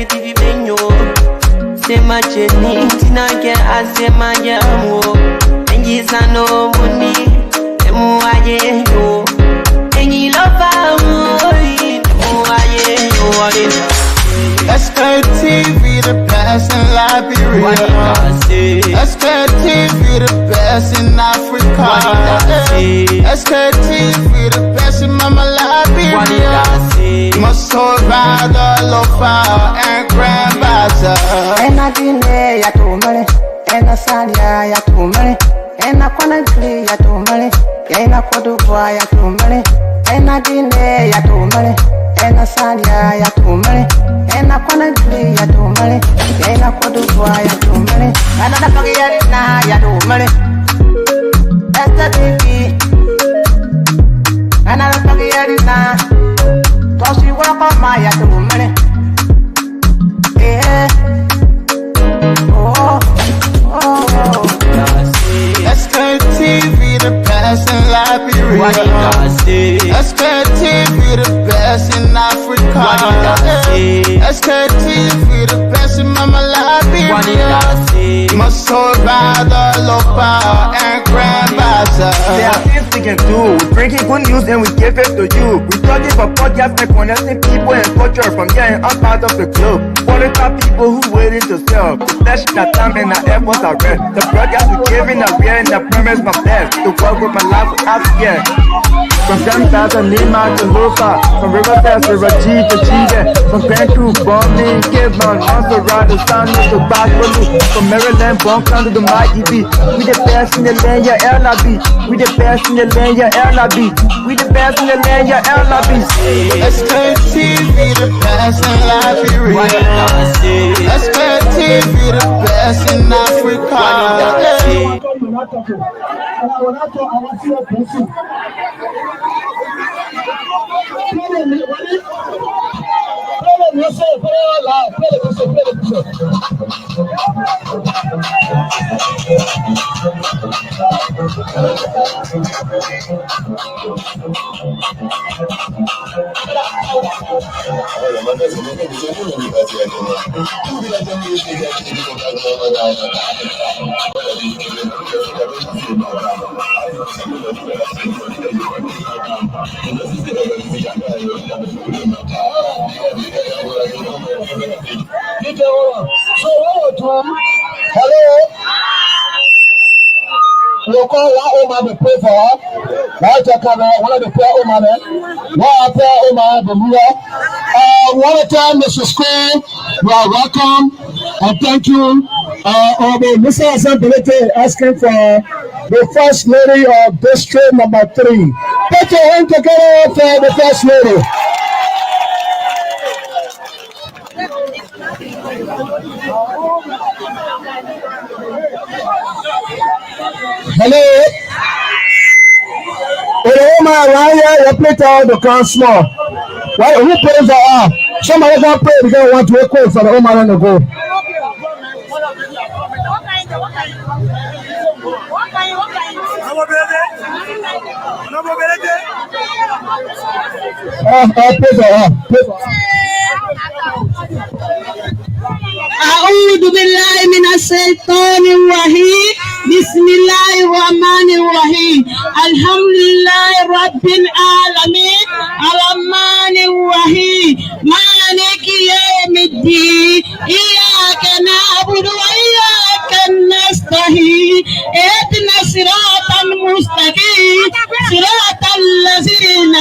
Sktv menyo. Sema cheni tina ke asema jamu. Enji sano muni emu aye yo. Enji lova muni emu aye yo. Sktv, the best in Liberia. Sktv, the best in Africa. Sktv, the best in Mama Liberia. Must hold by the lofa and grandbaza. And I didn't ya to money, and I sang ya to money, and I couldn't play ya to money, and I could do ya to money, and I didn't ya to money, and I sang ya to money, and I couldn't play ya to money, and I could do ya to money, another forget now ya to money. That's the baby, another forget now. Cause you work on my ya to money. Yeah. Sktv, the best in Liberia. Sktv, the best in Africa. Sktv, the best in Mama Liberia. Must hold by the lofa and grandbaza. There are things we can do. We bring in good news and we give it to you. We started a podcast by connecting people and culture from getting up out of the club. Qualified people who waiting to sell. Especially that time and our efforts are red. The broadcast we're giving are real and the premise my best. To work with my life without fear. From Gunbaza, Lima to Lupa. From Riverside to Raji to Chile. From Vancouver, Bombay, Kidman, Montserrat, San to Backwater. From Maryland, Bonk to the Mighty B. We the best in the land, yeah, LIB. We the best in the land, yeah, LIB. We the best in the land, yeah, LIB. Sktv, the best in Liberia. Sktv, the best in Africa. Hello. You call one woman to pray for her. Right, one of the prayer woman. One prayer woman, the leader. One time, Mr. School, you are welcome and thank you. Mr. Assembly asking for the First Lady of District number 3. Put your hand together for the First Lady. Hello. You play out the crown small. Why who prays for her? Somebody can pray because I want to wake up for the woman and the go. Pray for her. Pray for her. أعوذ بالله من الشيطان الرجيم بسم الله الرحمن الرحيم الحمد لله رب العالمين الرحمن الرحيم مالك يوم الدين إياك نعبد وإياك نستعين اهدنا الصراط المستقيم صراط الذين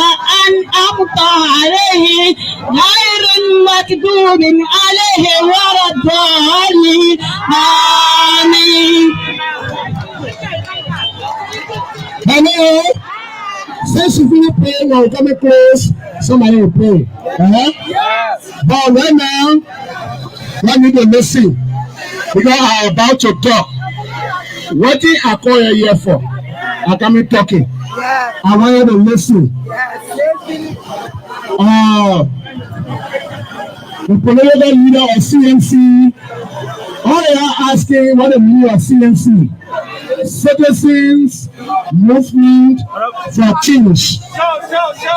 أنعمت عليهم غير المغضوب عليهم ولا الضالين آمين. Hello. Since you finish praying, we're coming close. Somebody will pray. Yes. But right now, we need to listen because I'm about to talk. What did I call you here for? I'm coming talking. Yes. I want you to listen. Yes. The political leader of CNC, all they are asking what the meaning of CNC. Citizens movement for change.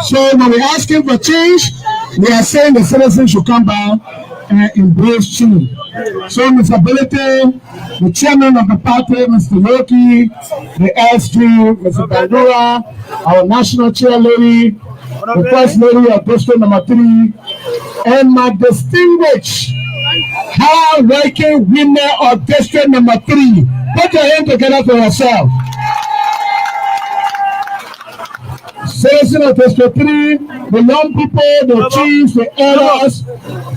So when we're asking for change, we are saying the citizens should come back embrace change. So, Mr. Belete, the chairman of the party, Mr. Loki, the SG, Mr. Bandura, our national chair lady, the first lady of district number 3, and my distinguished high-ranking winner of district number 3. Put your hand together for yourself. Citizen of District 3, the young people, the chiefs, the elders.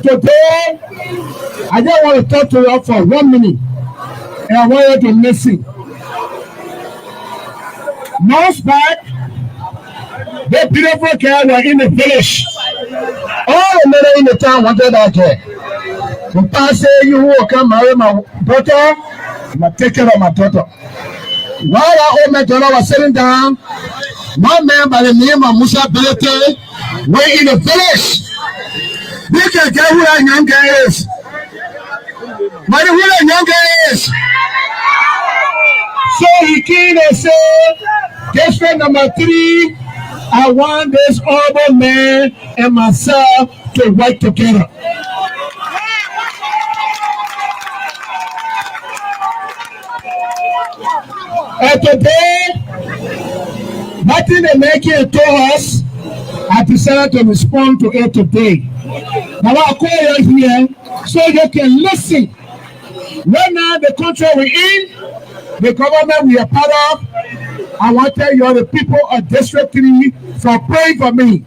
Today, I just want to talk to you for 1 minute, and I want you to listen. Months back, the beautiful girl were in the village. All the men in the town wanted that girl. The pastor say, you will come marry my daughter, I'm going to take care of my daughter. While our old man was sitting down, one man by the name of Musa Belete were in the village. You can get who that young guy is. But who that young guy is? So he came and said, district number 3, I want this honorable man and myself to work together. And today, nothing the making told us, I decided to respond to it today. Now I call you here so you can listen. Right now, the country we're in, the government we are part of, I want to tell you all the people of District 3 for praying for me.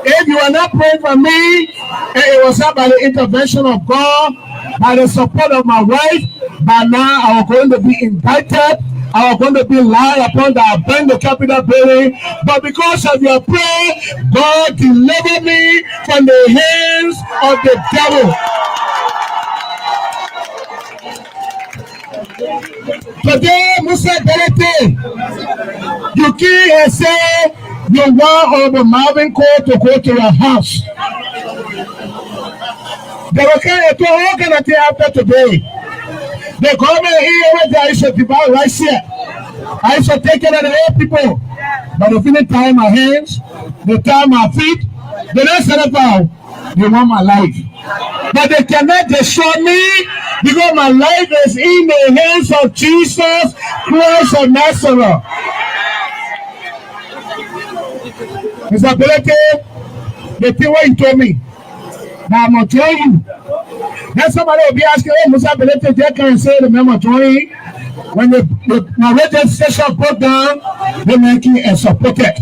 If you are not praying for me, and it was not by the intervention of God, by the support of my wife, by now I was going to be indicted. I was going to be lied upon that I burned the Capitol building, but because of your prayer, God delivered me from the hands of the devil. Today, Musa Belete, you can't say you want of the Marvin Court to go to your house. They were kind of how can I tell after today? The government here where there is a divide right here. I used to take care of the old people. But the feeling tie my hands, they tie my feet, they don't set up out. They want my life. But they cannot destroy me because my life is in the hands of Jesus Christ of Nazareth. Mr. Belete, the thing what you told me, now I'm going to tell you. Then somebody will be asking, hey, Musa Belete, they can say the memo 20. When my radio station broke down, they make it and support it.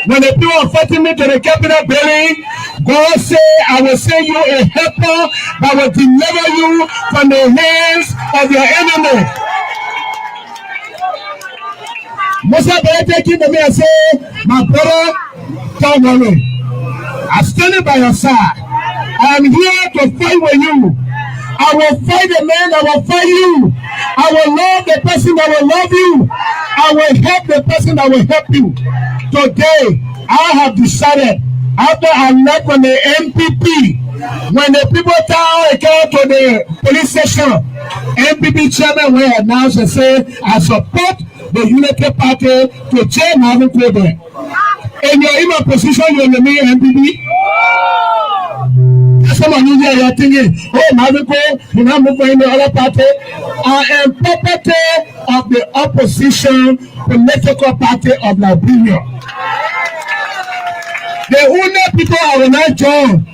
When the people are fighting me to the Capitol building, God said, I will send you a helper that will deliver you from the hands of your enemy. Musa Belete came to me and said, my brother, don't worry. I'm standing by your side. I am here to fight with you. I will fight the man that will fight you. I will love the person that will love you. I will help the person that will help you. Today, I have decided, after I left from the MPP, when the people came to the police station, MPP chairman will announce and say, I support the Unity Party to change Marvin Court. And you're in my position, you're the main MPP. Some of you are thinking, oh, Marvin Court, you're not moving in the other party. I am property of the opposition political party of Liberia. The only people I will not join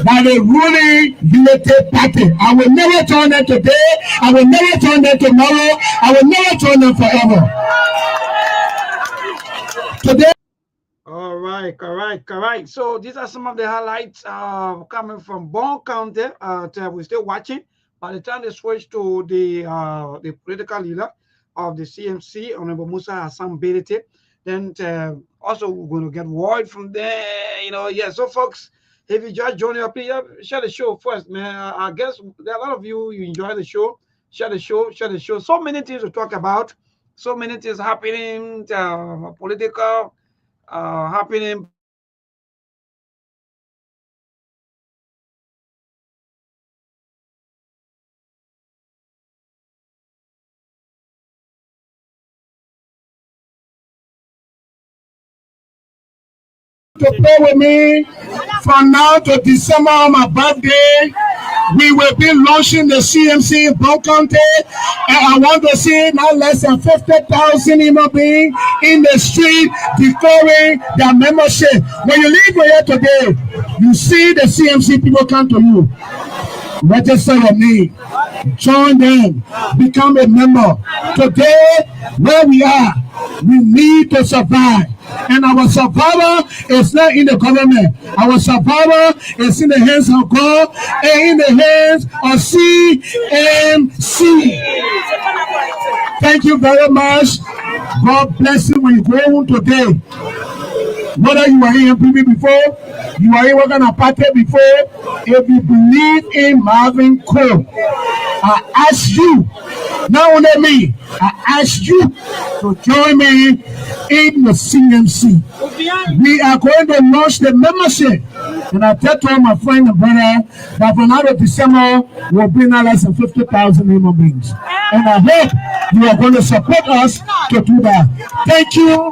by the ruling Unity Party. I will never join them today. I will never join them tomorrow. I will never join them forever. Today. All right. So these are some of the highlights coming from Bon County. We're still watching. By the time they switch to the political leader of the CMC, Honorable Musa Hassan Belete, then also we're going to get word from there. Yeah. So folks, if you just join up, please share the show first, man. I guess there are a lot of you enjoy the show. Share the show. So many things to talk about. So many things happening, political. Happening. To pray with me from now to December on my birthday. we will be launching the CMC in Bon County, and I want to see not less than 50,000 human beings in the street declaring their membership. When you leave here today, you see the CMC people come to you. Register your name, join them, become a member. Today, where we are, we need to survive. And our survival is not in the government. Our survival is in the hands of God and in the hands of CMC. Thank you very much. God bless you when you go home today. Whether you are in MPP before, you are in working a party before, if you believe in Marvin Cole, I ask you, not only me, I ask you to join me in the CMC. We are going to launch the membership. And I tell to all my friends and brother that from now to December, we'll be not less than 50,000 human beings. And I hope you are going to support us to do that. Thank you.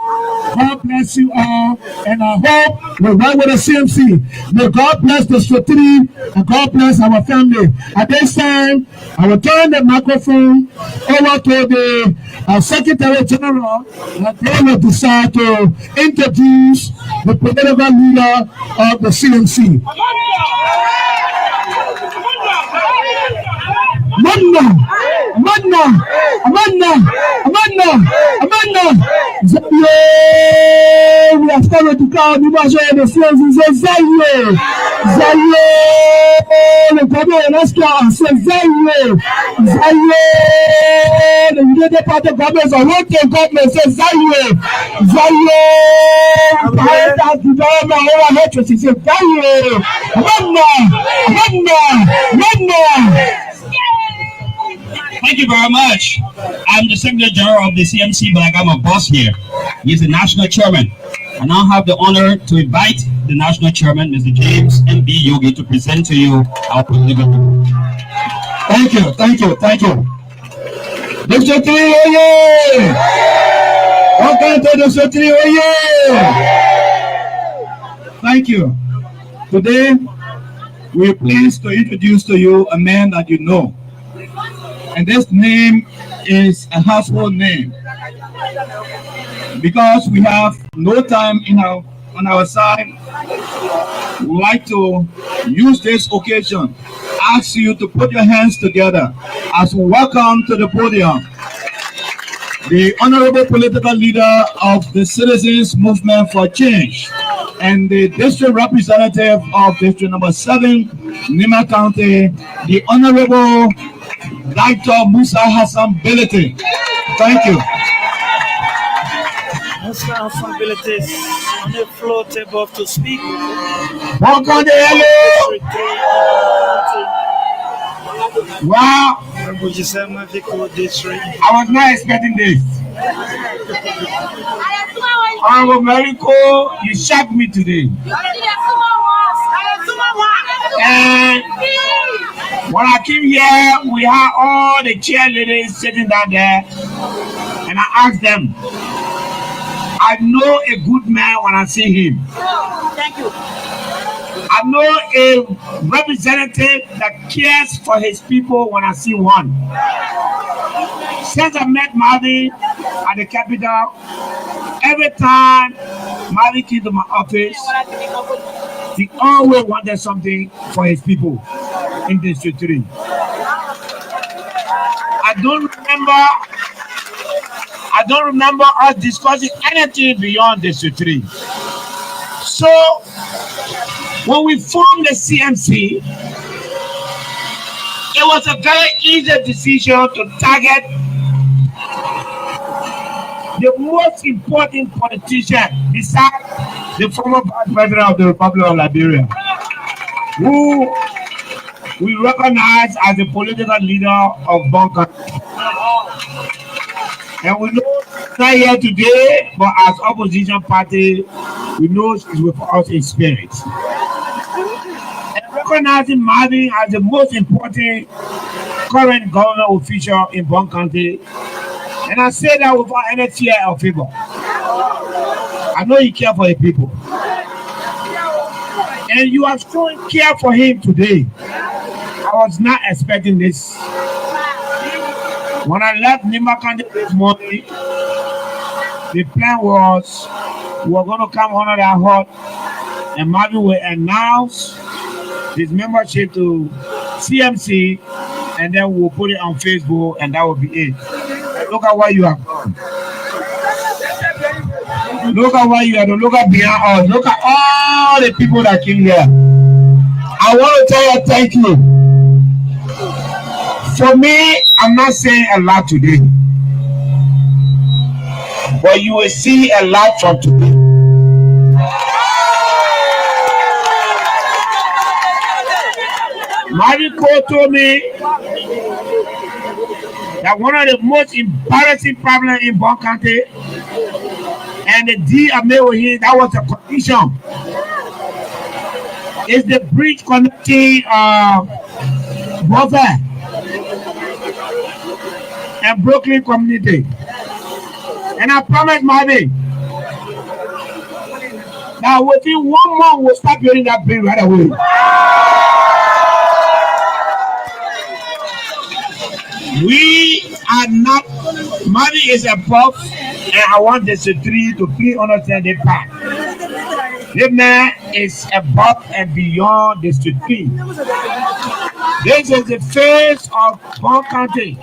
God bless you all. And I hope we're right with the CMC. May God bless the Sktv and God bless our family. At this time, I will turn the microphone over to the Secretary General, and they will decide to introduce the political leader of the CMC. Amanda. We have started to call the measure of the CMC. Zaire. The government let's go. Zaire. The United Party government, the local government says Zaire. That development over literacy. Zaire. Thank you very much. I'm the Secretary General of the CMC, but I'm a boss here. He's the National Chairman. I now have the honor to invite the National Chairman, Mr. James M.B. Yogi, to present to you our political group. Thank you. Mr. Sktv-Lib, welcome to the Sktv-Lib. Thank you. Today, we're pleased to introduce to you a man that you know. And this name is a household name because we have no time on our side. We would like to use this occasion, ask you to put your hands together as we welcome to the podium the honorable political leader of the Citizens Movement for Change and the district representative of district number 7, Nima County, the honorable Dr. Musa Hassan Bility. Thank you. Musa Hassan Bility is on the floor table to speak. Welcome to hello. Wow. I was not expecting this. Honorable Americo, you shocked me today. And when I came here, we had all the cheerleaders sitting down there, and I asked them, I know a good man when I see him. Thank you. I know a representative that cares for his people when I see one. Since I met Marvin at the Capitol, every time Marvin came to my office, he always wanted something for his people in District 3. I don't remember us discussing anything beyond District 3. So when we formed the CMC, it was a very easy decision to target the most important politician besides the former president of the Republic of Liberia, who we recognize as the political leader of Bon County. And we know he's not here today, but as opposition party, we know he's with us in spirit. And recognizing Marvin as the most important current government official in Bon County, and I say that without any fear or favor. I know you care for the people. And you have shown care for him today. I was not expecting this. When I left Nimba County this morning, the plan was we were going to come under that hut and Marvin will announce his membership to CMC and then we'll put it on Facebook and that will be it. Look at where you are gone. Look at where you are. Look at behind us. Look at all the people that came here. I want to tell you thank you. For me, I'm not saying a lot today. But you will see a lot from today. Mariko told me that one of the most embarrassing problems in Bon County and the deal I made with him, that was the condition. Is the bridge connecting Buffer and Brooklyn community. And I promised Marvin that within 1 month we'll start building that bridge right away. We are not, money is above, and I want this 3 to 310 the pack. This man is above and beyond this 3. This is the face of Bon County.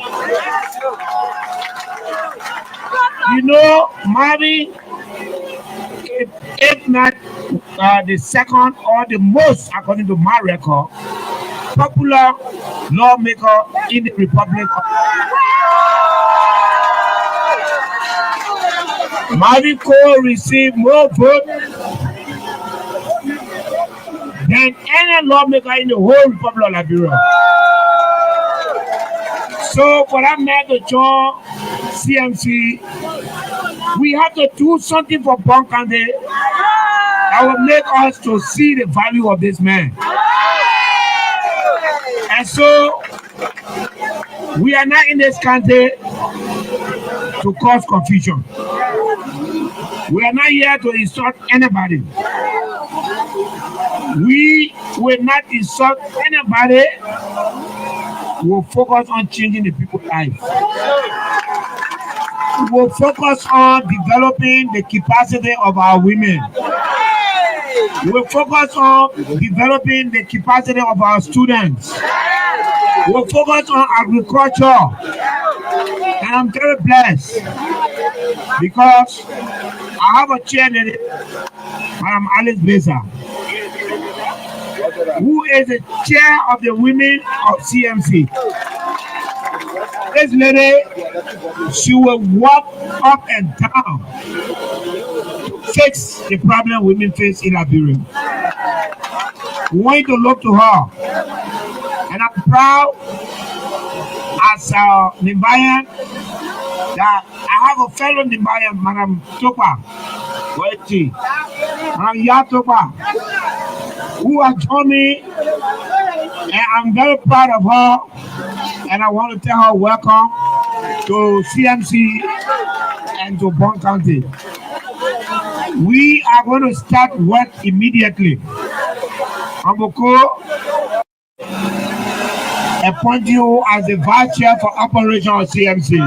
You know, money, if not the second or the most, according to my record, popular lawmaker in the Republic of Mariko received more votes than any lawmaker in the whole Republic of Liberia. So for that man to join CMC, we have to do something for Bon County that will make us to see the value of this man. And so, we are not in this country to cause confusion. We are not here to insult anybody. We will not insult anybody. We will focus on changing the people's lives. We will focus on developing the capacity of our women. We will focus on developing the capacity of our students. We will focus on agriculture. And I'm very blessed because I have a chairlady, Madam Alice Besa, who is the chair of the women of CMC. This lady, she will walk up and down to fix the problem women face in Liberia. We want to look to her. And I'm proud as a Nimbayan that I have a fellow Nimbayan, Madam Topa, Madam Yatopa, who has joined me, and I'm very proud of her. And I want to tell her welcome to CMC and to Bon County. We are going to start work immediately. Amboko appoint you as the vice chair for operation of CMC.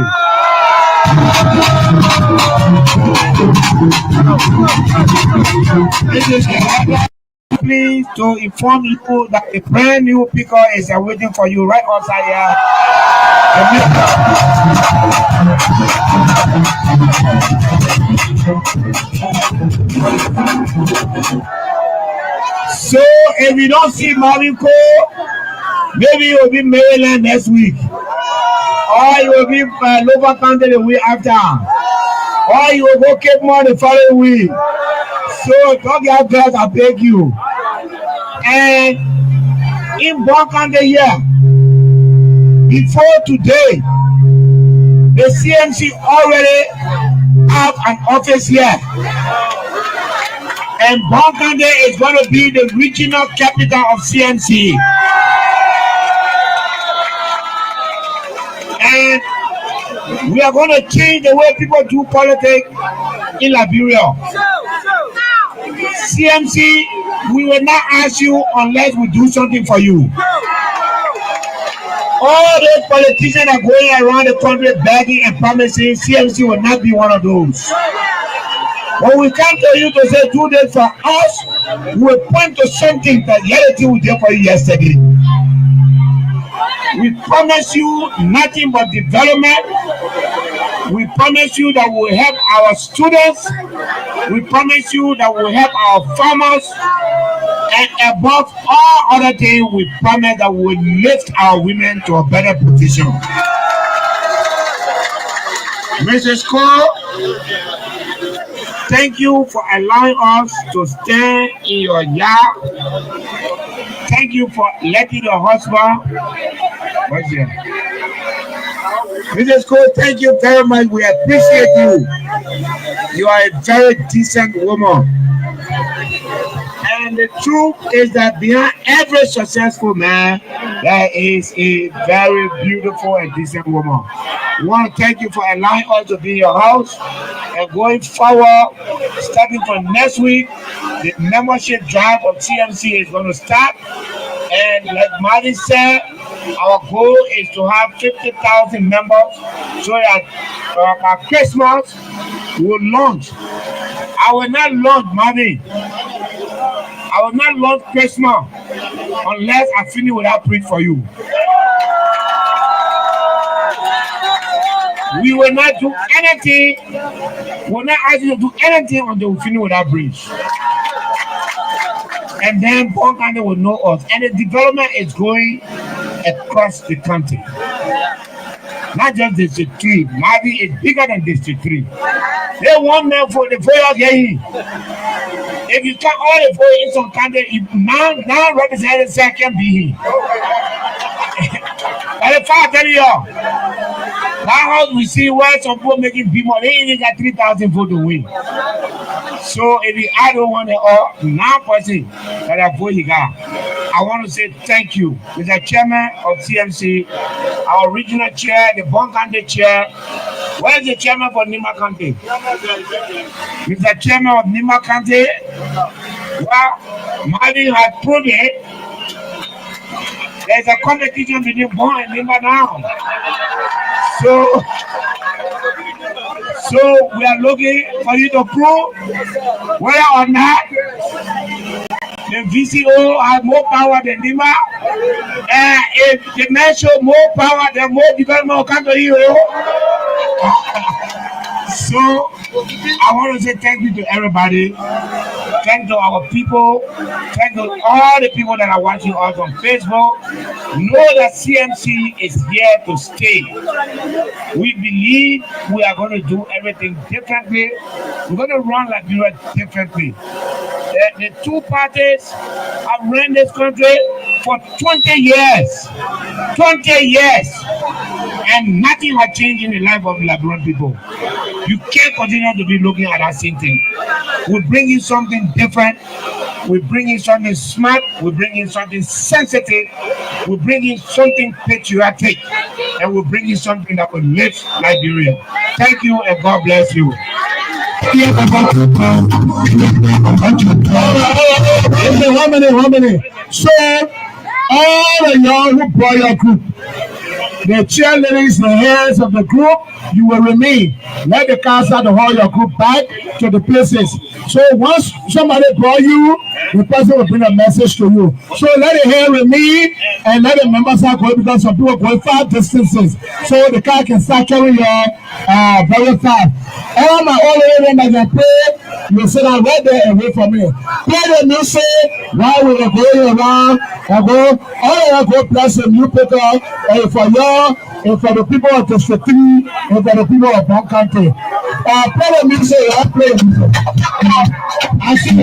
Please to inform you that a brand new picker is waiting for you right outside here. So if you don't see Mariko, maybe you'll be Maryland next week, or you will be Lower County the week after, or you will go Cape Mod the following week. So talk your girls, I beg you. And in Bon County here, before today, the CMC already have an office here. And Bon County is going to be the regional capital of CMC. And we are going to change the way people do politics in Liberia. CMC, we will not ask you unless we do something for you. All those politicians are going around the country begging and promising. CMC will not be one of those. When we come to you to say do this for us, we will point to something that reality we did for you yesterday. We promise you nothing but development. We promise you that we will help our students. We promise you that we will help our farmers. And above all other things, we promise that we will lift our women to a better position. Mrs. Cole, thank you for allowing us to stand in your yard. Thank you for letting your husband. What's there? Mrs. Cole, thank you very much. We appreciate you. You are a very decent woman. And the truth is that behind every successful man, there is a very beautiful and decent woman. We want to thank you for allowing us to be in your house. And going forward, starting from next week, the membership drive of TMC is going to start. And like Marty said, our goal is to have 50,000 members so that by Christmas we will launch. I will not launch, Marty. I will not launch Christmas unless I finish what I preach for you. We will not do anything. We will not ask you to do anything until we finish what I preach. And then Bon County will know us. And the development is going across the country. Not just District 3. Maybe it's bigger than District 3. They want them for the 4 years. If you count all the 4 years on country, now representatives can be here. That's the fact, tell you. That house we see where some people making people, they even got 3,000 votes to win. So if you add one or 9% that I vote you got, I want to say thank you, Mr. Chairman of CMC, our regional chair, the Bon County chair. Where is the chairman for Nima County? Mr. Chairman of Nima County. Well, Marvin had proved it. There's a competition between Bon and Nima now. So we are looking for you to prove whether or not the VCO has more power than Nima. And if the man show more power, then more development will come to you. So I want to say thank you to everybody. Thank to our people. Thank to all the people that are watching us on Facebook. Know that CMC is here to stay. We believe we are going to do everything differently. We're going to run Liberia differently. The two parties have run this country for 20 years. 20 years. And nothing has changed in the life of Liberian people. You can't continue to be looking at that same thing. We bring in something different. We bring in something smart. We bring in something sensitive. We bring in something patriotic. And we bring in something that will lift Liberia. Thank you and God bless you. How many? So, all of y'all who brought your group, the cheerleaders, the heads of the group, you will remain. Let the council to hold your group back to the places. So once somebody brought you, the person will bring a message to you. So let the hair remain and let the members are going because some people are going far distances. So the car can start carrying your very fast. All my old ladies that can pray, you sit down right there and wait for me. Play the music while we are going around and go. All of you go bless the new people and for y'all and for the people of the city and for the people of Bon County. Play the music, I'll play the music. I see.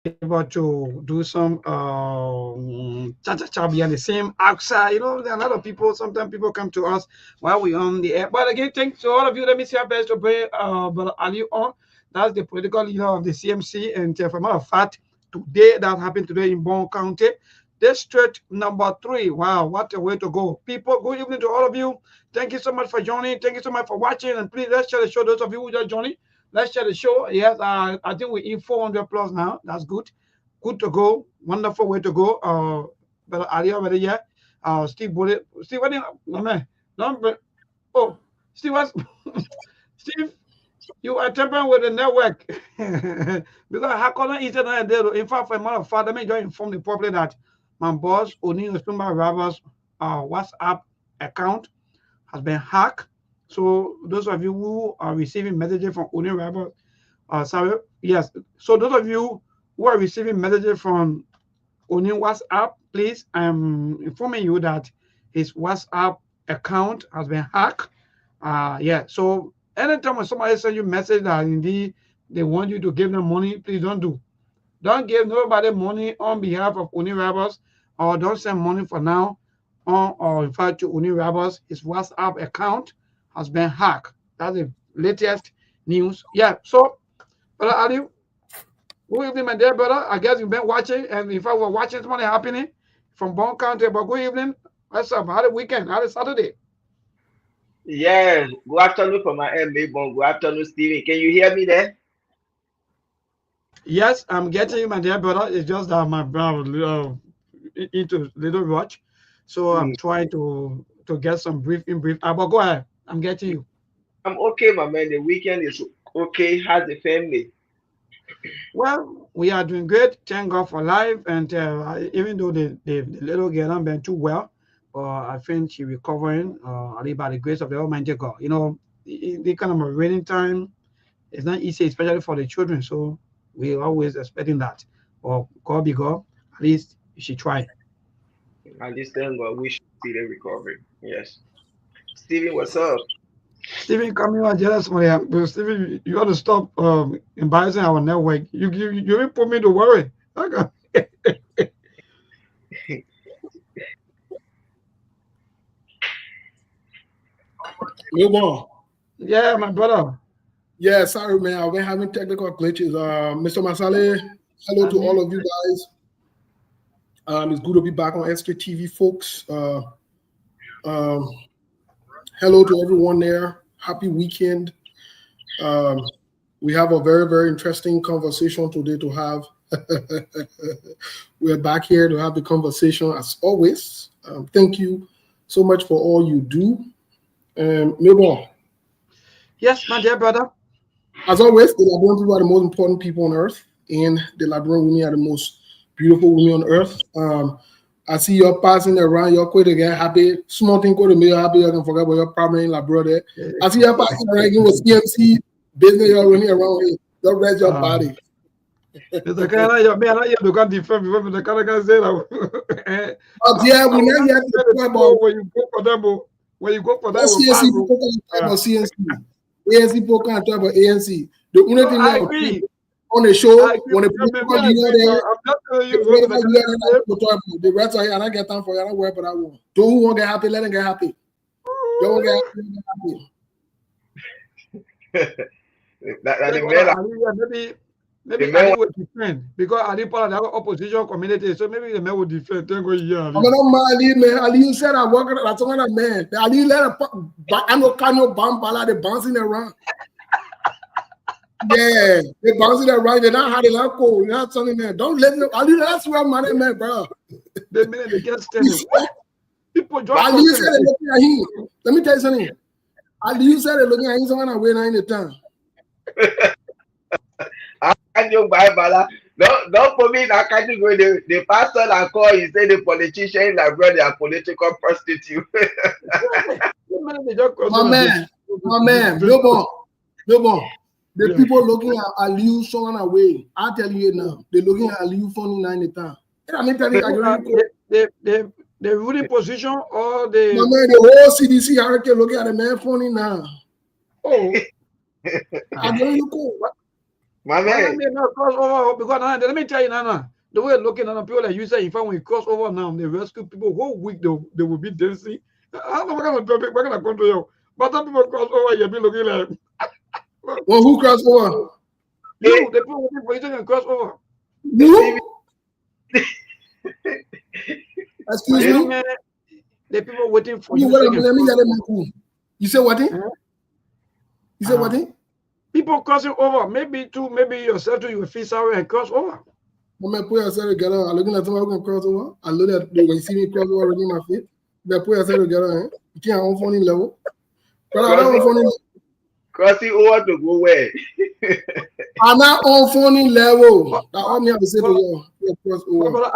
able to do some cha-cha-cha behind the same outside. You know, there are a lot of people, sometimes people come to us while we're on the air. But again, thanks to all of you. Let me see our best to bring Brother Ali on. That's the political leader of the CMC. And for a matter of fact, today, that happened today in Bon County, District number 3. Wow, what a way to go. People, good evening to all of you. Thank you so much for joining. Thank you so much for watching. And please, let's share the show. Those of you who just joining, let's share the show. Yes, I think we're in 400 plus now. That's good. Good to go. Wonderful way to go. But Ali already here. Steve Bullet. Steve, what do you, man? Oh, Steve, what's Steve? You are tampering with the network. Because how can I internet there? In fact, for a matter of fact, let me just inform the public that my boss, Oni Ostumba Raba's WhatsApp account has been hacked. So those of you who are receiving messages from Oni Rabba, sorry, yes. So those of you who are receiving messages from Oni WhatsApp, please, I'm informing you that his WhatsApp account has been hacked. Yeah. So anytime when somebody sends you a message that indeed they want you to give them money, please don't do. Don't give nobody money on behalf of Oni Rabbas, or don't send money for now on or in fact to Oni Rabbas. His WhatsApp account has been hacked. That's the latest news. Yeah. So, Brother Ali, good evening, my dear brother. I guess you've been watching, and in fact, we're watching something happening from Bon County. But good evening. What's up? How the weekend? How the Saturday? Yes. Good afternoon from my end, Maybon. Good afternoon, Steven. Can you hear me there? Yes, I'm getting you, my dear brother. It's just that my brother into little watch, so I'm trying to get some brief. But go ahead. I'm getting you. I'm okay, my man. The weekend is okay. How's the family? Well, we are doing great. Thank God for life. And even though the little girl hasn't been too well, I think she's recovering. By the grace of the Almighty God. You know, the kind of a raining time, it's not easy, especially for the children. So we're always expecting that. Or God be God, at least you should try. At least thank God we should see the recovery. Yes. Steven, what's up? Steven, come here, jealous, man. But Steven, you got to stop embarrassing our network. You even put me to worry. Move on. Yeah, my brother. Yeah, sorry, man. I've been having technical glitches. Mr. Masale, hello to all of you guys. It's good to be back on Sktv, folks. Hello to everyone there. Happy weekend. We have a very, very interesting conversation today to have. We're back here to have the conversation as always. Thank you so much for all you do. Mabel. Yes, my dear brother. As always, the Liberian people are the most important people on earth, and the Liberian women are the most beautiful women on earth. I see you're passing around, you're quite again happy. Small thing could make you happy, you can forget about your problem in Liberia. I see you're passing around again with CMC business, you're running around here. Don't rest your body. The kind of man, I look at the firm before the kind of say that. Yeah, we know you have to talk about when you go for them. When you go for that, CNC people can't talk about CNC. ANC people can't talk about ANC. The only thing I agree. On the show, when the people are there, the rest are here, and I get time for you. I don't worry about that one. Those who won't get happy, let them get happy. Don't get happy. Maybe Ali would defend because Ali part of the opposition community, so maybe the man would defend. Thank you, I'm not Ali, man. Ali said I work at that man. Ali let I know Kano Bambala, they bouncing around. Yeah, they bouncing around. They're not how they like go. You're not telling them. Don't let them. Ali, that's where money, man, bro. They mean they get standing. People just. Ali said they're looking at him. Let me tell you something. Ali said they're looking at him. Someone away now in the town. I can't buy Bala. Don't put me in that category. The pastor that call, he said the politician like brother, they are political prostitute. my man, no. The people looking at Aliu showing away. I tell you now, they're looking at Aliu phone in the town. I mean, tell you, the ruling position or the. My man, the whole CDC hurricane looking at the man phone in now. Oh. I don't look cool. My man. Cross over because now, let me tell you now. The way looking at people like you say, if I when cross over now, they rescue people whole week they will be dancing. I don't know what kind of topic, what kind of country you. But some people cross over, you be looking like. Well, who cross over? You, the people waiting for you to cross over. You? Excuse me? The people waiting for you. Let me get them. You say what? You say what? People crossing over. Maybe yourself too, you will feel sorry and cross over. When I put yourself together, I'm looking at somebody who can cross over. I look at when you see me cross over in my feet. They put yourself together, you can't on phone level. But I don't on phone. Crossing over to go where? I'm not on phone level. That's all me have to say to you. Cross over.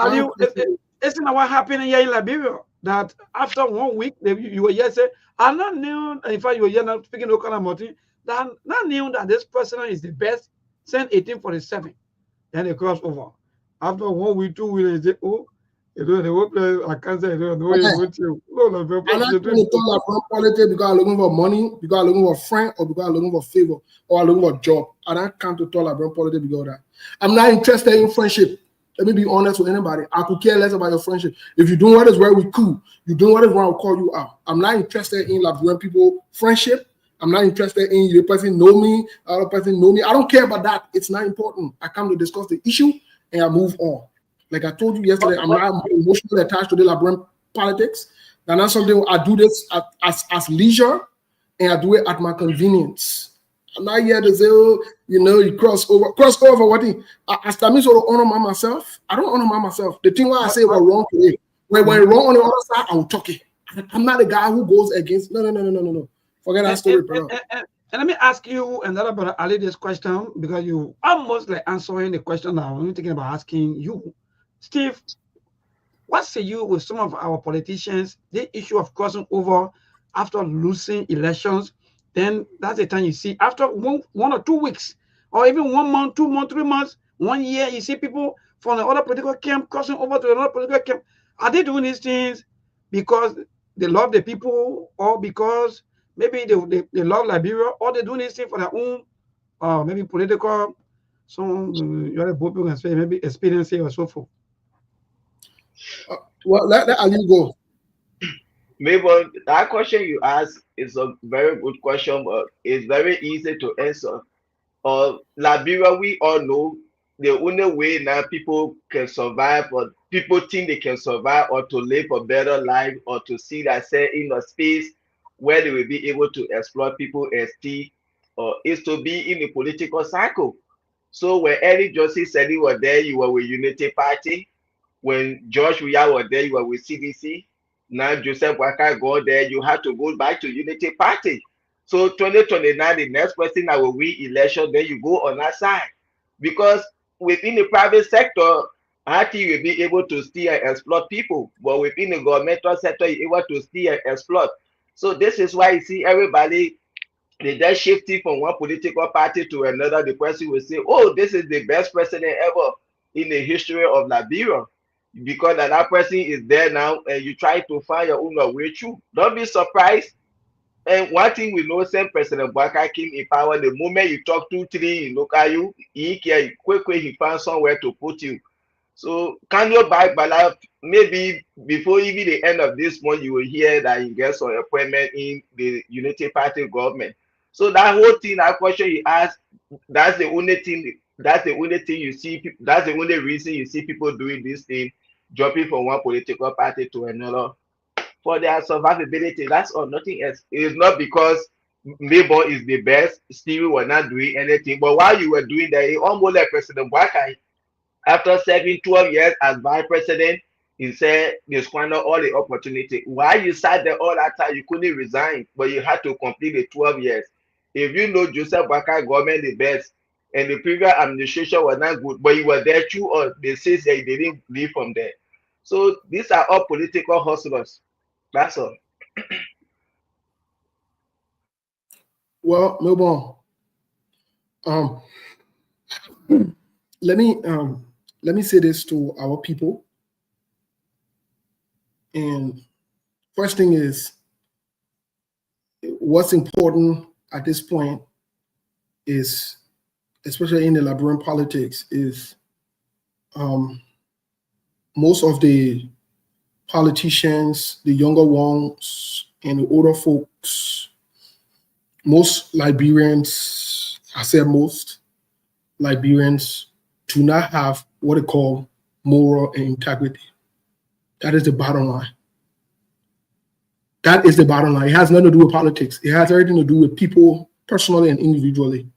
It's not what happened here in Liberia. That after 1 week, you were here say, I not knew. In fact, you were here not speaking no kind of money. That not knew that this person is the best. Send 1847. Then they cross over. After 1 week, 2 weeks, they say, oh, you know, the whole place, I can't say, I don't know, you want to. I'm not going to talk about politics because I'm looking for money, because I'm looking for a friend, or because I'm looking for favor, or I'm looking for a job. I don't come to talk about politics because of that. I'm not interested in friendship. Let me be honest with anybody. I could care less about your friendship. If you're doing what is right, we cool. You're doing what is wrong, I'll call you out. I'm not interested in Liberian people friendship. I'm not interested in the person know me, other person know me. I don't care about that. It's not important. I come to discuss the issue and I move on. Like I told you yesterday, I'm not emotionally attached to the Liberian politics. That's not something I do this as leisure, and I do it at my convenience. I'm not here to say, oh, you know, you cross over what thing? As I sort of honor myself, I don't honor myself. The thing why I say was wrong today, when wrong on the other side, I will talk it. I'm not a guy who goes against. No. Forget that story, bro. And let me ask you another brother Ali this question because you almost like answering the question that I was thinking about asking you, Steve. What say you with some of our politicians? The issue of crossing over after losing elections, then that's the time you see after 1 or 2 weeks, or even 1 month, 2 months, 3 months, 1 year, you see people from the other political camp crossing over to another political camp. Are they doing these things because they love the people, or because maybe they love Liberia, or they're doing this thing for their own maybe political, some you both people can say maybe experience or so forth? Well, let Ali go. Maybe that question you asked is a very good question, but it's very easy to answer. Liberia, we all know the only way now people can survive, or people think they can survive, or to live a better life, or to see that say in a space where they will be able to exploit people and see, is to be in the political cycle. So when Eric Johnson said he was there, you were with Unity Party. When George Weah was there, you were with CDC. Now Joseph Waka go there, you have to go back to Unity Party. So 2029, the next person that will win election, then you go on that side. Because within the private sector, I think you'll be able to steal and exploit people. But within the governmental sector, you're able to steal and exploit. So this is why you see everybody, they just shifting from one political party to another. The person will say, oh, this is the best president ever in the history of Liberia. Because that person is there now, and you try to find your own way through. Don't be surprised. And one thing we know, same President Baka came in power. The moment you talk 2, 3, look at you, he quickly he found somewhere to put you. So can you buy Bala? Maybe before even the end of this month, you will hear that he gets an appointment in the Unity Party government. So that whole thing, that question you asked, that's the only thing. That's the only thing you see. That's the only reason you see people doing this thing, jumping from one political party to another for their survivability. That's all, nothing else. It is not because Mabel is the best, Stevie was not doing anything. But while you were doing that, it almost like President Baka, after serving 12 years as vice president, he said they squandered all the opportunity. While you sat there all that time, you couldn't resign, but you had to complete the 12 years. If you know Joseph Baka government the best, and the previous administration was not good, but you were there too, or they say that they didn't leave from there. So these are all political hustlers. That's all. Well, Melbourne. Let me say this to our people. And first thing is, what's important at this point is especially in the Liberian politics, is most of the politicians, the younger ones, and the older folks, most Liberians, I said most Liberians, do not have what they call moral and integrity. That is the bottom line. That is the bottom line. It has nothing to do with politics. It has everything to do with people personally and individually.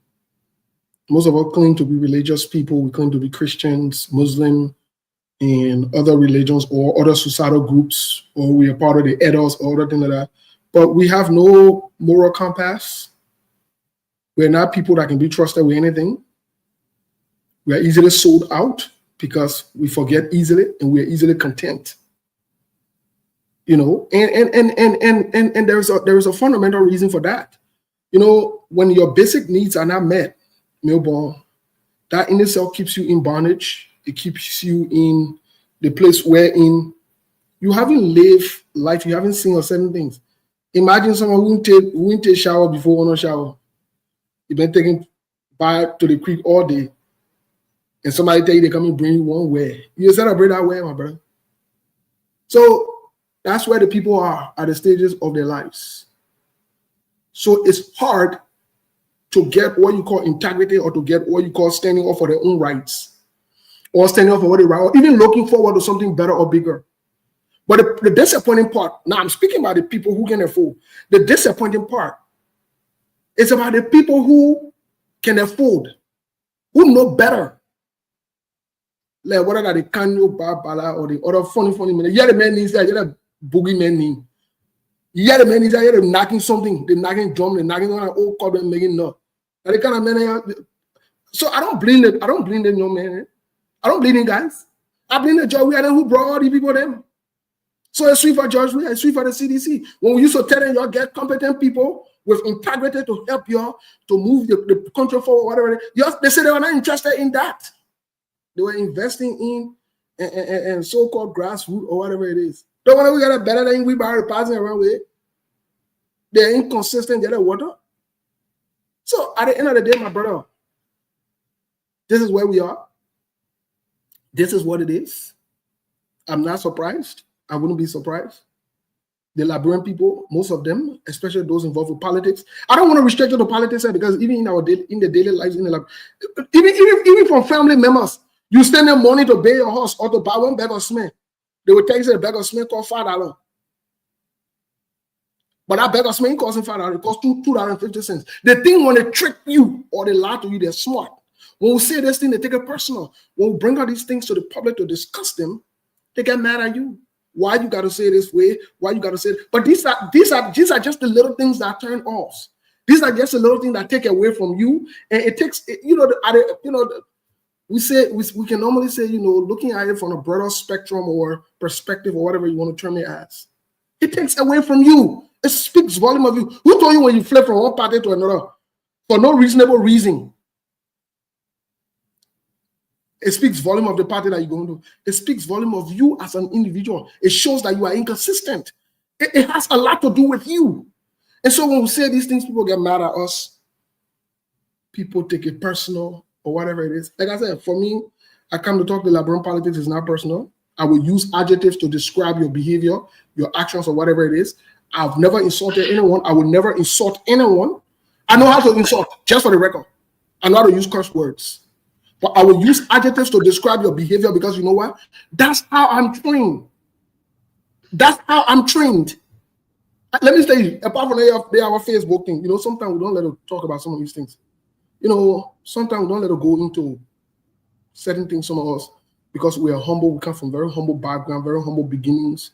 Most of us claim to be religious people. We claim to be Christians, Muslim, and other religions or other societal groups, or we are part of the elders or other thing like that. But we have no moral compass. We're not people that can be trusted with anything. We are easily sold out because we forget easily and we are easily content. You know, and there is a fundamental reason for that. You know, when your basic needs are not met, Melbourne, that in itself keeps you in bondage. It keeps you in the place wherein you haven't lived life, you haven't seen or certain things. Imagine someone who won't take shower before or no shower. You've been taking bath to the creek all day, and somebody tell you they come and bring you one way. You celebrate that way, my brother. So that's where the people are at the stages of their lives. So it's hard to get what you call integrity or to get what you call standing up for their own rights or standing up for what they right or even looking forward to something better or bigger. But the disappointing part, now I'm speaking about the people who can afford. The disappointing part is about the people who can afford, who know better. Like whether that the Kanyo Bala or the other funny men. Yeah, the man needs that, yeah, the boogie man name. Yeah, the man needs that, yeah, they're knocking something, they're knocking drum, they're knocking on an old club and making no. And the kind of men. So I don't blame them. I don't blame them, young man. I don't blame them guys. I blame the George Weah who brought all these people them. So it's sweet for George Weah, it's sweet for the CDC. When we used to tell them y'all get competent people with integrity to help y'all to move the country forward, whatever. They said they were not interested in that. They were investing in so-called grassroots or whatever it is. Don't want to get a better than we buy passing around with. They're inconsistent, they're water. So at the end of the day, my brother, this is where we are. This is what it is. I'm not surprised. I wouldn't be surprised. The Liberian people, most of them, especially those involved with politics. I don't want to restrict it to politics because even in the daily lives, even from family members, you spend their money to pay your horse or to buy one bag of cement. They will tell you a bag of cement costs $5. But that bag of cement costs $5. It costs $2.50. They think when they trick you or they lie to you, they're smart. When we say this thing, they take it personal. When we bring out these things to the public to discuss them, they get mad at you. Why you got to say it this way? Why you got to say it? But these are just the little things that turn off. These are just the little things that take away from you. And it takes, we can normally say, looking at it from a broader spectrum or perspective or whatever you want to term it as. It takes away from you. It speaks volume of you. Who told you when you flip from one party to another for no reasonable reason? It speaks volume of the party that you're going to. It speaks volume of you as an individual. It shows that you are inconsistent. It has a lot to do with you. And so when we say these things, people get mad at us. People take it personal or whatever it is. Like I said, for me, I come to talk to Liberian politics is not personal. I will use adjectives to describe your behavior, your actions, or whatever it is. I've never insulted anyone. I will never insult anyone. I know how to insult, just for the record. I know how to use curse words. But I will use adjectives to describe your behavior because you know what? That's how I'm trained. That's how I'm trained. Let me tell you, apart from our Facebook thing, sometimes we don't let them talk about some of these things. Sometimes we don't let them go into certain things, some of us, because we are humble. We come from very humble background, very humble beginnings.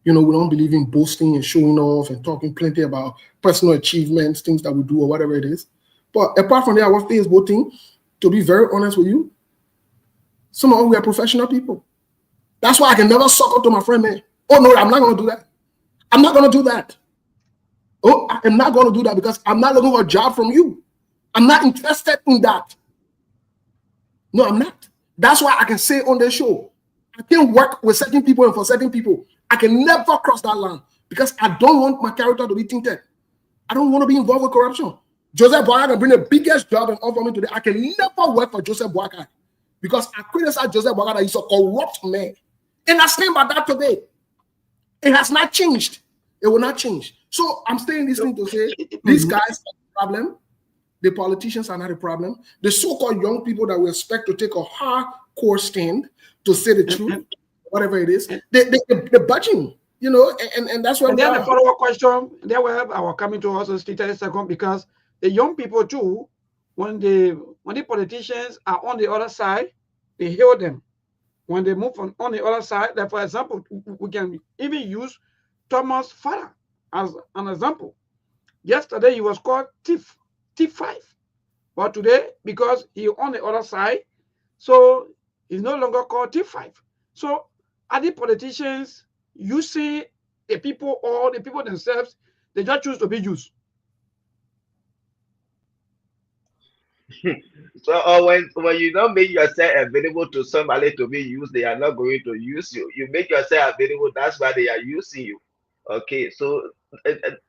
We don't believe in boasting and showing off and talking plenty about personal achievements, things that we do or whatever it is. But apart from our Facebook thing, to be very honest with you, some of us, we are professional people. That's why I can never suck up to my friend, man. Oh, no, I'm not going to do that. I'm not going to do that. Oh, I'm not going to do that because I'm not looking for a job from you. I'm not interested in that. No, I'm not. That's why I can say on the show, I can work with certain people and for certain people. I can never cross that line because I don't want my character to be tainted. I don't want to be involved with corruption. Joseph Boakai can bring the biggest job and offer me today. I can never work for Joseph Boakai because I criticize Joseph Boakai that he's a corrupt man. And I stand by that today. It has not changed. It will not change. So I'm saying this thing to say these guys are the problem. The politicians are not a problem. The so-called young people that we expect to take a hardcore stand to say the truth, whatever it is, they're budging. You know, and that's what. And then the follow-up question. There we have our coming to us in 30 seconds because the young people too, when the politicians are on the other side, they hear them. When they move on the other side, like for example, we can even use Thomas' father as an example. Yesterday he was called T5, but today because he on the other side, so he's no longer called T5. So are the politicians using the people or the people themselves? They just choose to be used. So when you don't make yourself available to somebody to be used, they are not going to use you. You make yourself available, that's why they are using you. Okay, so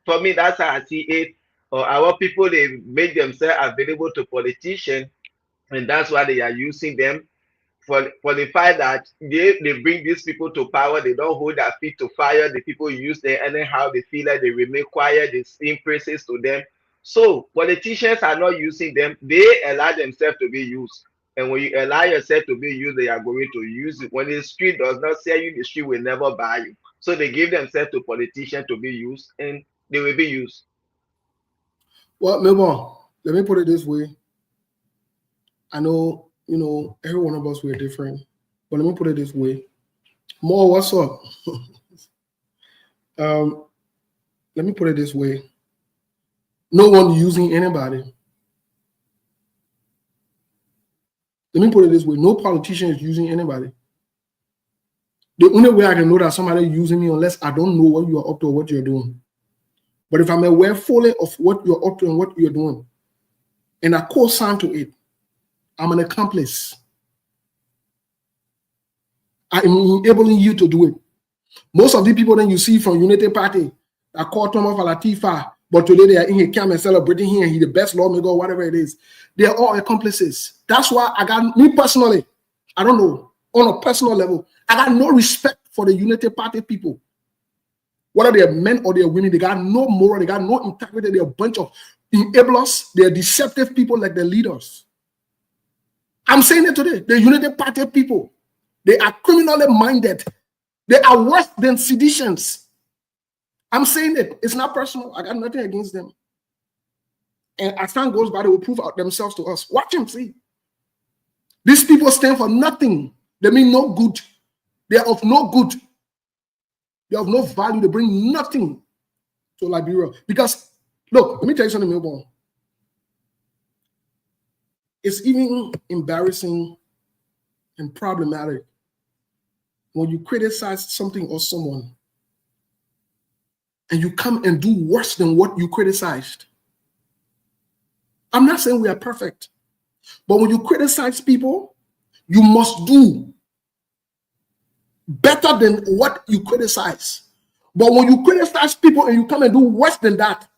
for me, that's how I see it. Our people, they make themselves available to politicians, and that's why they are using them. For the fact that they bring these people to power, they don't hold their feet to fire. The people use them anyhow they feel like, they remain quiet, they sing praises to them. So politicians are not using them, they allow themselves to be used. And when you allow yourself to be used, they are going to use it. When the street does not sell you, the street will never buy you. So they give themselves to politicians to be used, and they will be used. Well, Melbourne, let me put it this way. I know, you know, every one of us, we're different. But let me put it this way. More, what's up? Let me put it this way. No one using anybody. Let me put it this way. No politician is using anybody. The only way I can know that somebody is using me unless I don't know what you are up to or what you're doing. But if I'm aware fully of what you're up to and what you're doing, and I co-sign to it, I'm an accomplice. I am enabling you to do it. Most of the people that you see from Unity Party are called Thomas Falatifa, but today they are in here, come and celebrating here. He's the best lawmaker, whatever it is. They are all accomplices. That's why I got, me personally, I don't know, on a personal level, I got no respect for the Unity Party people. Whether they are men or they are women, they got no moral, they got no integrity. They're a bunch of enablers. They're deceptive people like their leaders. I'm saying it today. The Unity Party people, they are criminally minded. They are worse than seditions. I'm saying it. It's not personal. I got nothing against them. And as time goes by, they will prove out themselves to us. Watch them, see. These people stand for nothing. They mean no good. They are of no good. They have no value. They bring nothing to Liberia. Because, look, let me tell you something, Melbourne. It's even embarrassing and problematic when you criticize something or someone and you come and do worse than what you criticized. I'm not saying we are perfect, but when you criticize people, you must do better than what you criticize. But when you criticize people and you come and do worse than that,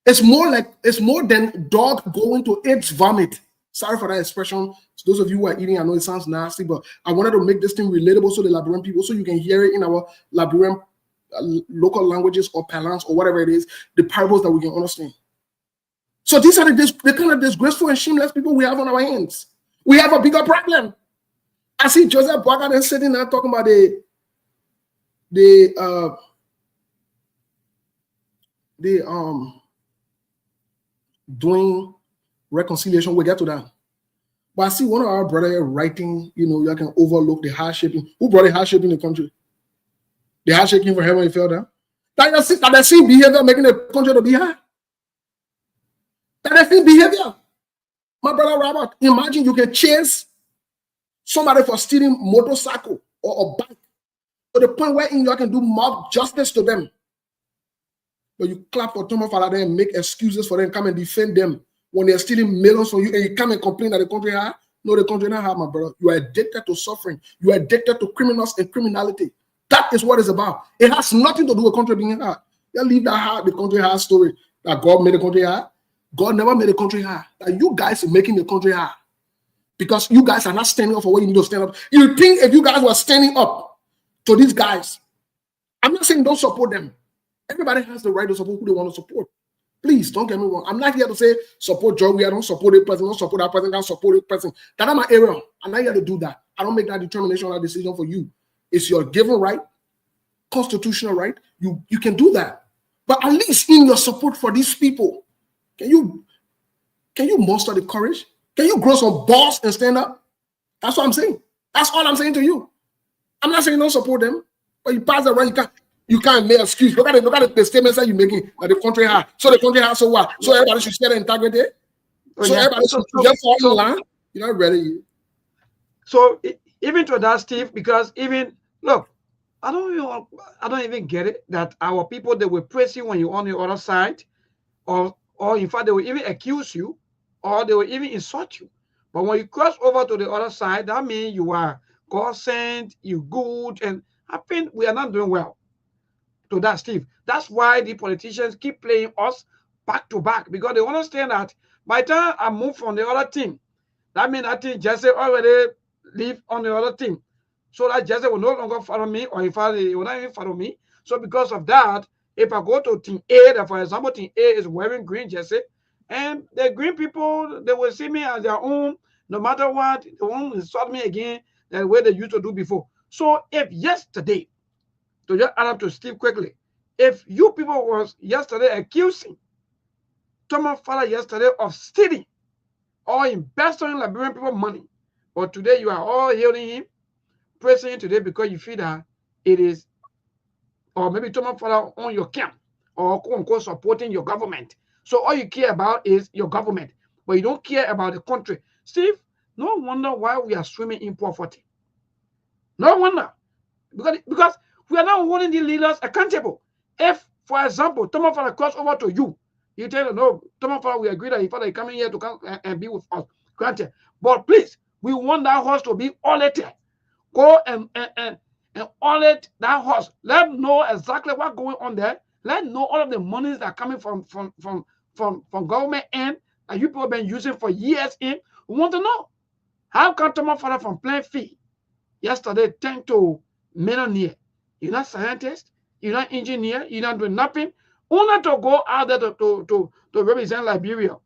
it's more than dog going to its vomit. Sorry for that expression. So those of you who are eating, I know it sounds nasty, but I wanted to make this thing relatable so the Liberian people, so you can hear it in our Liberian local languages or parlance or whatever it is, the parables that we can understand. So these are the kind of disgraceful and shameless people we have on our hands. We have a bigger problem. I see Joseph Boakai sitting there talking about doing reconciliation. We'll get to that. But I see one of our brothers writing, you know, you can overlook the hardship. Who brought the hardship in the country? The hardship came from heaven, it fell down. That the same behavior making the country to be hard. That the same behavior. My brother Robert, imagine you can chase somebody for stealing motorcycle or a bike to the point where you can do mob justice to them. But you clap for Thomas Falade and make excuses for them, come and defend them when they're stealing millions from you, and you come and complain that the country hard. No, the country not hard, my brother. You are addicted to suffering. You are addicted to criminals and criminality. That is what it's about. It has nothing to do with country being hard. You leave that hard, the country hard story. that God made the country hard. God never made the country hard. That you guys are making the country hard. Because you guys are not standing up for what you need to stand up. You think if you guys were standing up to these guys, I'm not saying don't support them. Everybody has the right to support who they want to support. Please don't get me wrong. I'm not here to say support Joey. I don't support a person. Don't support that person. Don't support a person. That's not my area. I'm not here to do that. I don't make that determination or that decision for you. It's your given right, constitutional right. You can do that. But at least in your support for these people, can you muster the courage? Can you grow some balls and stand up? That's what I'm saying. That's all I'm saying to you. I'm not saying don't support them, but you pass around, you can't make excuse. Look at the statements that you're making that the country has. So the country has, so what? So everybody should share the integrity. So everybody should just fall in line. You're not ready. So even to that, Steve, because even look, I don't even get it that our people, they will praise you when you're on the other side, or in fact they will even accuse you, or they will even insult you. But when you cross over to the other side, that means you are God sent, you good, and I think we are not doing well. To that, Steve. That's why the politicians keep playing us back to back, because they understand that by the time I move from the other team, that means I think Jesse already live on the other team. So that Jesse will no longer follow me, or in fact, he will not even follow me. So because of that, if I go to team A, that for example, team A is wearing green jersey, and the green people, they will see me as their own, no matter what, they won't insult me again the way they used to do before. So if yesterday, to just add up to Steve quickly, if you people was yesterday accusing Thomas Fowler yesterday of stealing or investing in Liberian people money, but today you are all hailing him, praising him today because you feel that it is, or maybe Thomas Fowler on your camp, or quote unquote supporting your government. So all you care about is your government, but you don't care about the country. Steve, no wonder why we are swimming in poverty. No wonder. Because we are not holding the leaders accountable. If, for example, Thomas Fowler cross over to you, you tell them, no, Thomas Fowler, we agree that if they coming here to come and be with us, granted. But please, we want that horse to be audited. Go and audit that horse. Let them know exactly what's going on there. Let them know all of the monies that are coming from government and that you people have been using for years in. We want to know. How come Thomas Fowler from plain fee yesterday turned to millionaire? You're not scientist, you're not engineer, you're not doing nothing. Only to go out there to represent Liberia.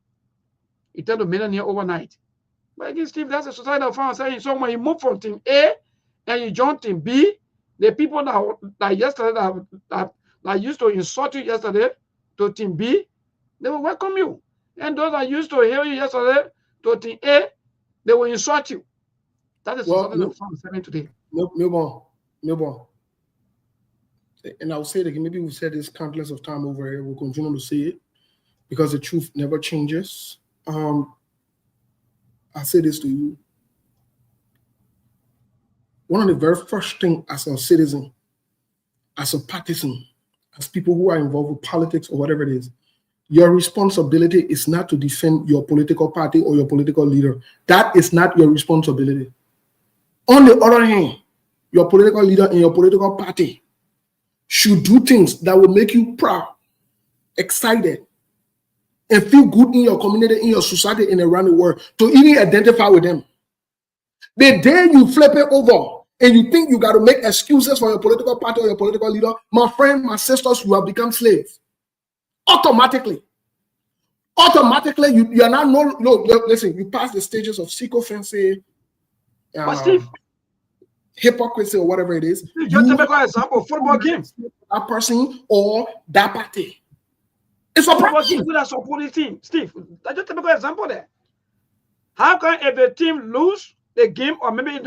You turn to millionaire overnight. But again, Steve, that's a society of found saying. So when you move from team A and you join team B, the people that yesterday that used to insult you yesterday to team B, they will welcome you. And those that used to hear you yesterday to team A, they will insult you. That is something that found saying today. No. And I'll say it again. Maybe we've said this countless of time over here. We'll continue to say it because the truth never changes. I say this to you. One of the very first things as a citizen, as a partisan, as people who are involved with politics or whatever it is, your responsibility is not to defend your political party or your political leader. That is not your responsibility. On the other hand, your political leader and your political party should do things that will make you proud, excited, and feel good in your community, in your society, and around the world to even identify with them. The day you flip it over and you think you got to make excuses for your political party or your political leader, my friend, my sisters, you have become slaves. Automatically, you are not listen, you pass the stages of sycophancy, hypocrisy, or whatever it is. Just to make an example, football games. That person or that party. It's a football team with a supporting team. Steve, just to make an example there. How can if a team lose the game, or maybe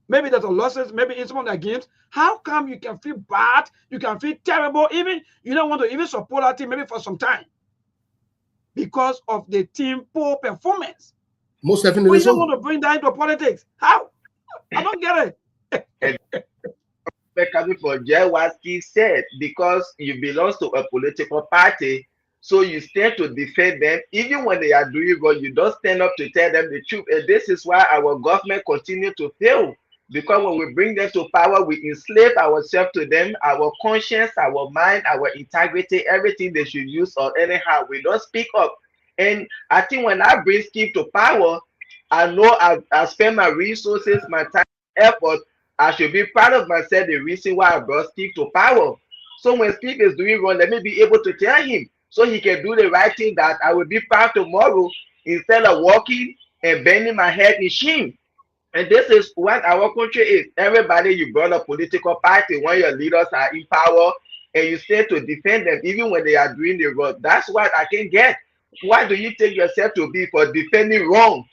maybe there's a losses, maybe in some of their games, how come you can feel bad, you can feel terrible, even you don't want to even support that team maybe for some time because of the team poor performance? Most definitely. But you don't want to bring that into politics. How? I don't get it. Coming from what Steve said, because you belong to a political party, so you stand to defend them. Even when they are doing wrong, you don't stand up to tell them the truth. And this is why our government continue to fail. Because when we bring them to power, we enslave ourselves to them, our conscience, our mind, our integrity, everything they should use or anyhow. We don't speak up. And I think when I bring Steve to power, I know I spend my resources, my time, effort. I should be proud of myself, the reason why I brought Steve to power. So when Steve is doing wrong, let me be able to tell him so he can do the right thing, that I will be proud tomorrow instead of walking and bending my head in shame. And this is what our country is. Everybody, you brought a political party when your leaders are in power and you stay to defend them even when they are doing the wrong. That's what I can get. Why do you take yourself to be for defending wrong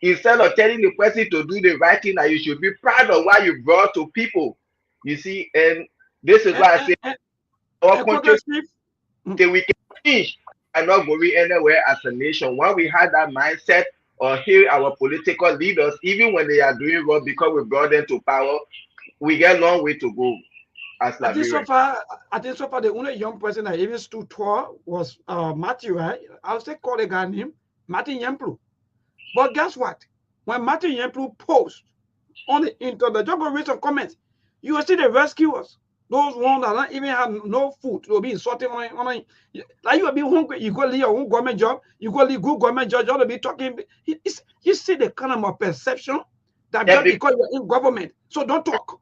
instead of telling the person to do the right thing, that you should be proud of what you brought to people? You see, and this is why I say our country, we can change and not going anywhere as a nation. When we had that mindset or hear our political leaders, even when they are doing wrong, because we brought them to power, we get a long way to go as Liberians. I think so far the only young person that even stood tall was Matthew, right? I'll say call the guy named Martin Yemplu. But guess what? When Martin Yemplu posts on the internet, just go read some comments, you will see the rescuers. Those ones that don't even have no food, will be insulting on like you will be hungry, you go leave your own government job, you go leave good government job, you will be talking. You see the kind of perception that because you're in government, so don't talk.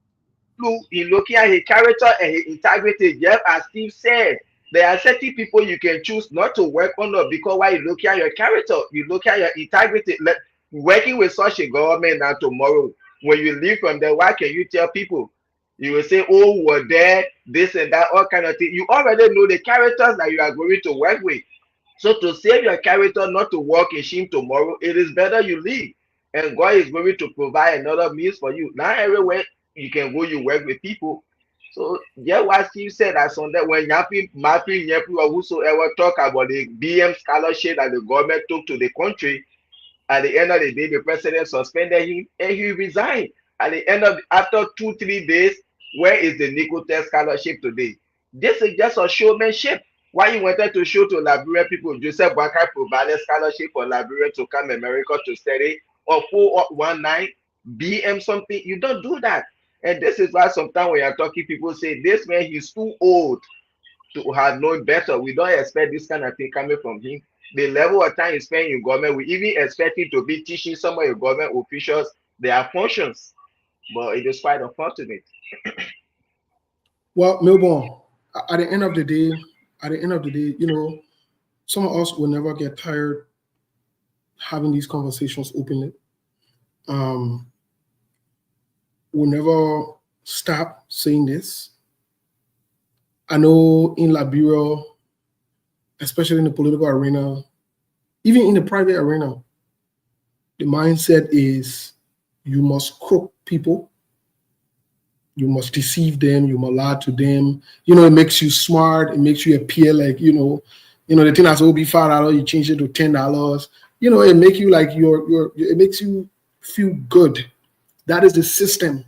In looking at his character and his integrity, just as Steve said, there are certain people you can choose not to work under because why you look at your character, you look at your integrity. Like, working with such a government now tomorrow, when you leave from there, why can you tell people? You will say, oh, we're there, this and that, all kind of thing. You already know the characters that you are going to work with. So to save your character not to walk in shame tomorrow, it is better you leave. And God is going to provide another means for you. Not everywhere you can go, you work with people. So yeah, what Steve said that Sunday when Matthew Yemplu or whosoever talk about the BM scholarship that the government took to the country, at the end of the day, the president suspended him and he resigned. At the end of after 2-3 days, where is the Nicotech scholarship today? This is just a showmanship. Why you wanted to show to Liberian people, Joseph Boakai provided scholarship for Liberian to come to America to study, or 419 BM something. You don't do that. And this is why sometimes when you're talking, people say, this man, he's too old to have known better. We don't expect this kind of thing coming from him. The level of time he spent in government, we even expect him to be teaching some of your government officials their functions. But it is quite unfortunate. Well, Melbourne, at the end of the day, you know, some of us will never get tired having these conversations openly. We'll never stop saying this. I know in Liberia, especially in the political arena, even in the private arena, the mindset is you must crook people, you must deceive them, you must lie to them. You know, it makes you smart, it makes you appear like, you know, the thing that's will be $5, you change it to $10. You know, it makes you like it makes you feel good. That is the system.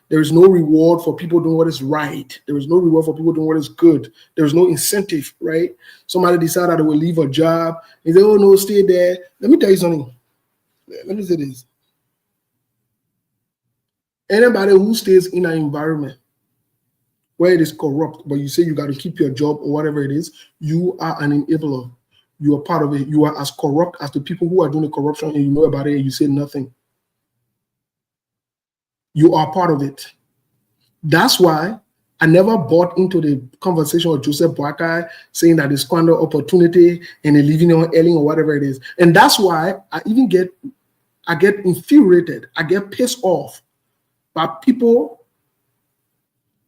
There is no reward for people doing what is right. There is no reward for people doing what is good. There is no incentive, right? Somebody decided they will leave a job. They say, oh, no, stay there. Let me tell you something. Let me say this. Anybody who stays in an environment where it is corrupt, but you say you got to keep your job or whatever it is, you are an enabler. You are part of it. You are as corrupt as the people who are doing the corruption and you know about it and you say nothing. You are part of it. That's why I never bought into the conversation with Joseph Boakai saying that they squander opportunity and they're leaving on early or whatever it is. And that's why I get infuriated. I get pissed off by people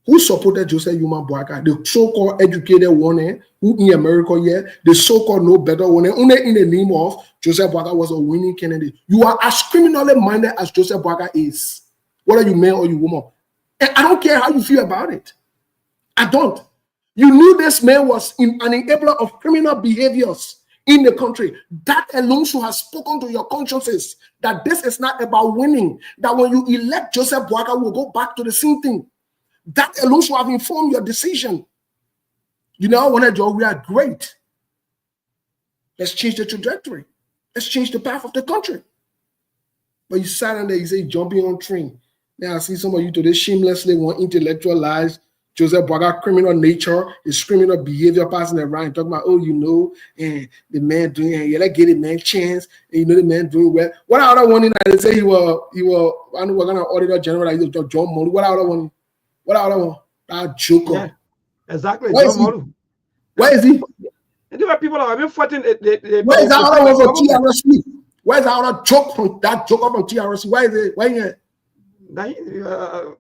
who supported Joseph Boakai, the so-called educated one who in America here, the so-called no better one, only in the name of Joseph Boakai was a winning candidate. You are as criminally minded as Joseph Boakai is. Whether you man or you woman. And I don't care how you feel about it. I don't. You knew this man was an enabler of criminal behaviors in the country. That alone should have spoken to your consciences that this is not about winning. That when you elect Joseph Boakai, we'll go back to the same thing. That alone should have informed your decision. You know, when we are great. Let's change the trajectory. Let's change the path of the country. But you sat on there, you say jumping on train. Now I see some of you today shamelessly want intellectualize Joseph Boakai criminal nature, his criminal behavior passing around, talking about, oh, and the man doing, and yeah, let's get the man chance, and the man doing well. What other one in they say he was, I know we're gonna auditor general, like John Molu. What other one? What other one? That joker. Yeah, exactly. Where John Molu. Where is he? And there are people that have been fighting. Where is that other one for TRC? Where is that other joke from that joker from TRC? Where is it? Where is it?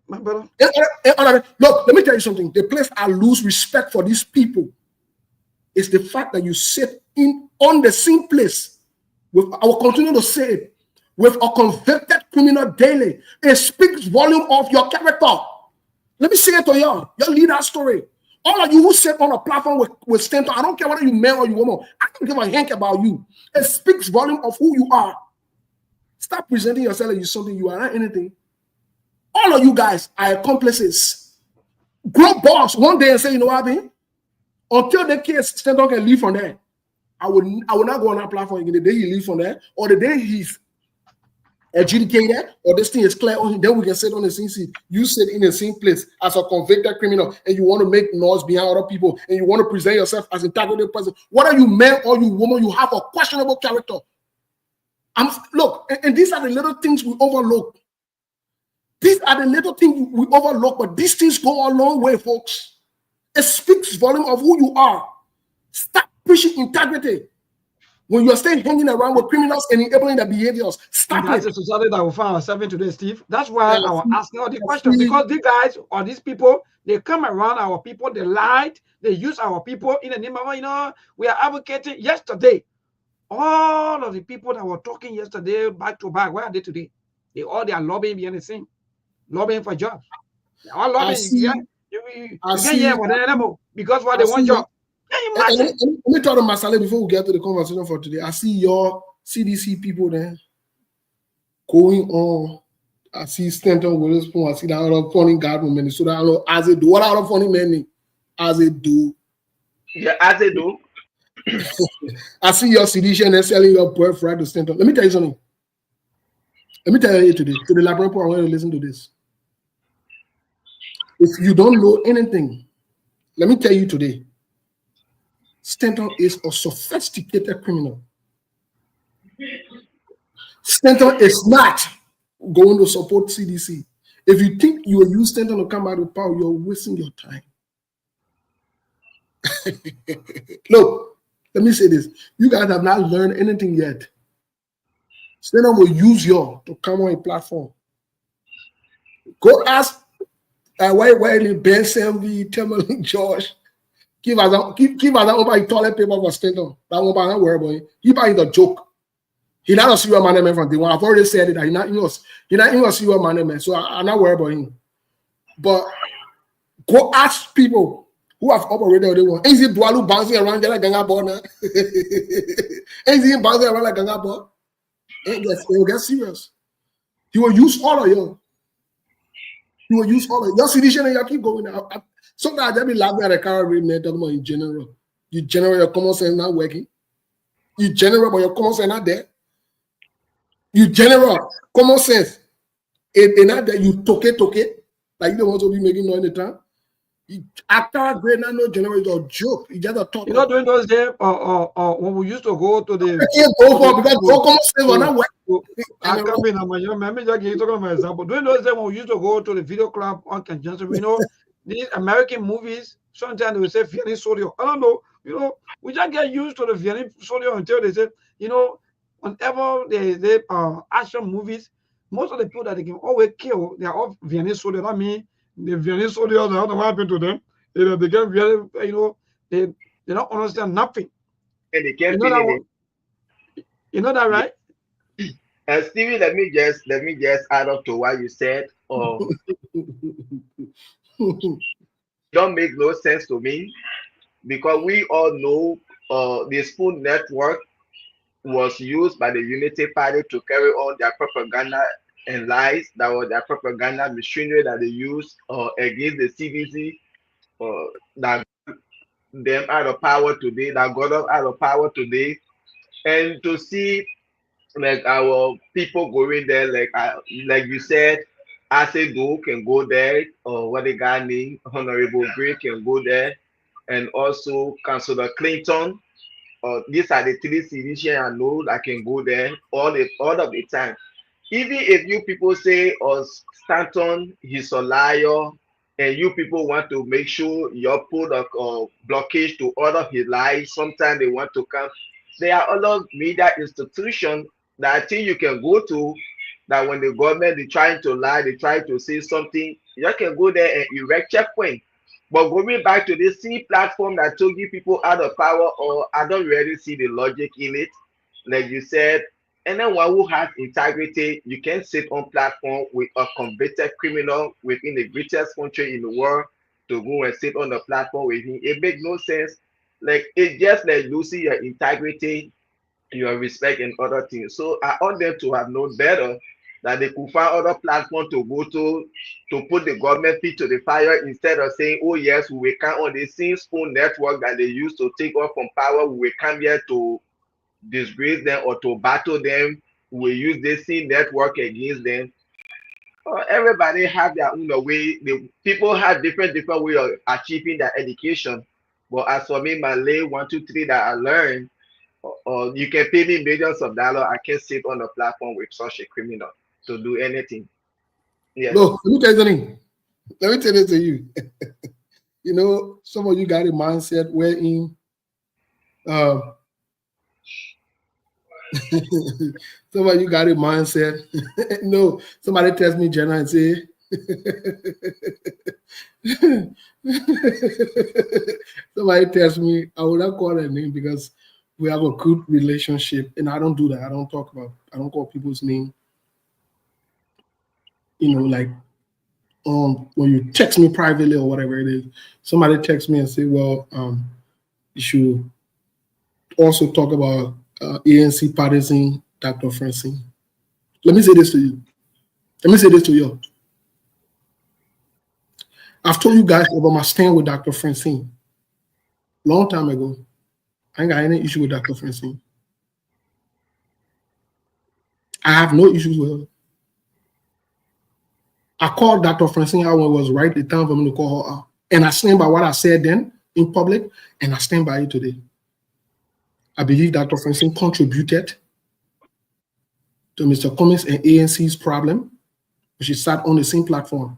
My brother. Look, let me tell you something. The place I lose respect for these people is the fact that you sit on the same place with, I will continue to say it, with a convicted criminal daily. It speaks volume of your character. Let me say it to y'all. Y'all lead that story. All of you who sit on a platform with Stanton, I don't care whether you man or you woman. I don't give a hank about you. It speaks volume of who you are. Stop presenting yourself as something you are not anything. All of you guys are accomplices. Grow boss one day and say, you know what I mean? Until the case Stanton can leave from there, I will not go on that platform again. The day he leaves from there, or the day he's adjudicated, or this thing is clear on him, then we can sit on the same seat. You sit in the same place as a convicted criminal, and you want to make noise behind other people, and you want to present yourself as an integrated person. Whether you man or you woman, you have a questionable character. Look, and these are the little things we overlook. These are the little things we overlook, but these things go a long way, folks. It speaks volume of who you are. Stop preaching integrity. When you're still hanging around with criminals and enabling their behaviors, stop That's it. the society that we find ourselves in today, Steve. That's why I was asking all the questions, because these guys or these people, they come around our people, they lied, they use our people in the name of, we are advocating. Yesterday, all of the people that were talking yesterday back to back, where are they today? They are lobbying behind the scene, lobbying for jobs. They all lobbying. You can't hear what they know because why they want jobs. Let me talk to Masale before we get to the conversation for today. I see your CDC people there going on. I see Stanton Witherspoon. I see that other funny guy from Minnesota. I know as they do. What other funny men? As they do. Yeah, as they do. I see your CDC and they're selling your boyfriend to Stanton. Let me tell you something. Let me tell you today. To the library, I want you to listen to this. If you don't know anything, let me tell you today. Stanton is a sophisticated criminal. Stanton is not going to support CDC. If you think you will use Stanton to come out of power, you're wasting your time. Look, let me say this. You guys have not learned anything yet. Stanton will use you to come on a platform. Go ask why Ben Selby, Timberlake George. Give us that toilet paper for Stanton. That one not worry about it. He buy the joke. He not a serious man from day one. I've already said it. He not even a serious man. So I'm not worried about him. But go ask people who have operated on the one. Is it Dwalu bouncing around there like Ganga Ball now? Is he bouncing around like Ganga Ball? It will get serious. He will use all of you. He will use all of your situation and you keep going out. Sometimes they be laughing at the car man talking about in general. You general, your common sense not working. You general, but your common sense not there. You general, common sense. It not there. You toke. Like you don't want to be making noise in the time. Actor grade not no general is a joke. You just a talk. You know, during those days, when we used to go to the because no common sense was not working. I come in, I'm just talking about example. During those days when we used to go to the video club on conjunction, these American movies, sometimes they will say Vianney Sodio. I don't know, we just get used to the Vianney Sodio until they say, whenever they action movies, most of the people that they can always kill, they are all Vianney Sodio. That means the Vianney Sodio, I don't know what happened to them. They get very, they don't understand nothing. And they can't you know that, right? Stevie, let me just add up to what you said. Don't make no sense to me because we all know the Spoon Network was used by the Unity Party to carry on their propaganda and lies. That was their propaganda machinery that they used against the CDC that them out of power today, that got us out of power today. And to see like our people going there, like you said, Acedo can go there, or what the guy named Honorable Gray can go there, and also Councillor Clinton. These are the three citizens I know that can go there all of the time. Even if you people say, Stanton, he's a liar, and you people want to make sure you put a blockage to all of his lies, sometimes they want to come. There are other media institutions that I think you can go to, that when the government is trying to lie, they try to say something, you can go there and erect checkpoint. But going back to this C platform that told you people out of power, or I don't really see the logic in it. Like you said, anyone who has integrity, you can sit on platform with a convicted criminal within the greatest country in the world to go and sit on the platform with him. It makes no sense. Like, it's just like losing your integrity, your respect, and other things. So I want them to have known better, that they could find other platforms to go to put the government feet to the fire, instead of saying, oh yes, we will come on the same spoon network that they used to take off from power, we will come here to disgrace them or to battle them, we will use this same network against them. Everybody have their own way. The people have different way of achieving their education. But as for me, my lay 1, 2, 3 that I learned, or you can pay me millions of dollars, I can't sit on a platform with such a criminal to do anything. Yes. Look, let me tell you something. Let me tell this to you. You know, some of you got a mindset wherein some of you got a mindset. No, somebody tells me Jenna and say somebody tells me, I would not call her name because we have a good relationship, and I don't do that. I don't call people's name. You know, like when you text me privately or whatever it is, somebody texts me and say, well, you should also talk about ANC partisan Dr. Francine. Let me say this to you. I've told you guys about my stand with Dr. Francine long time ago. I ain't got any issue with Dr. Francine. I have no issues with her. I called Dr. Francine out when it was right the time for me to call her out. And I stand by what I said then in public, and I stand by it today. I believe Dr. Francine contributed to Mr. Cummings and ANC's problem. She sat on the same platform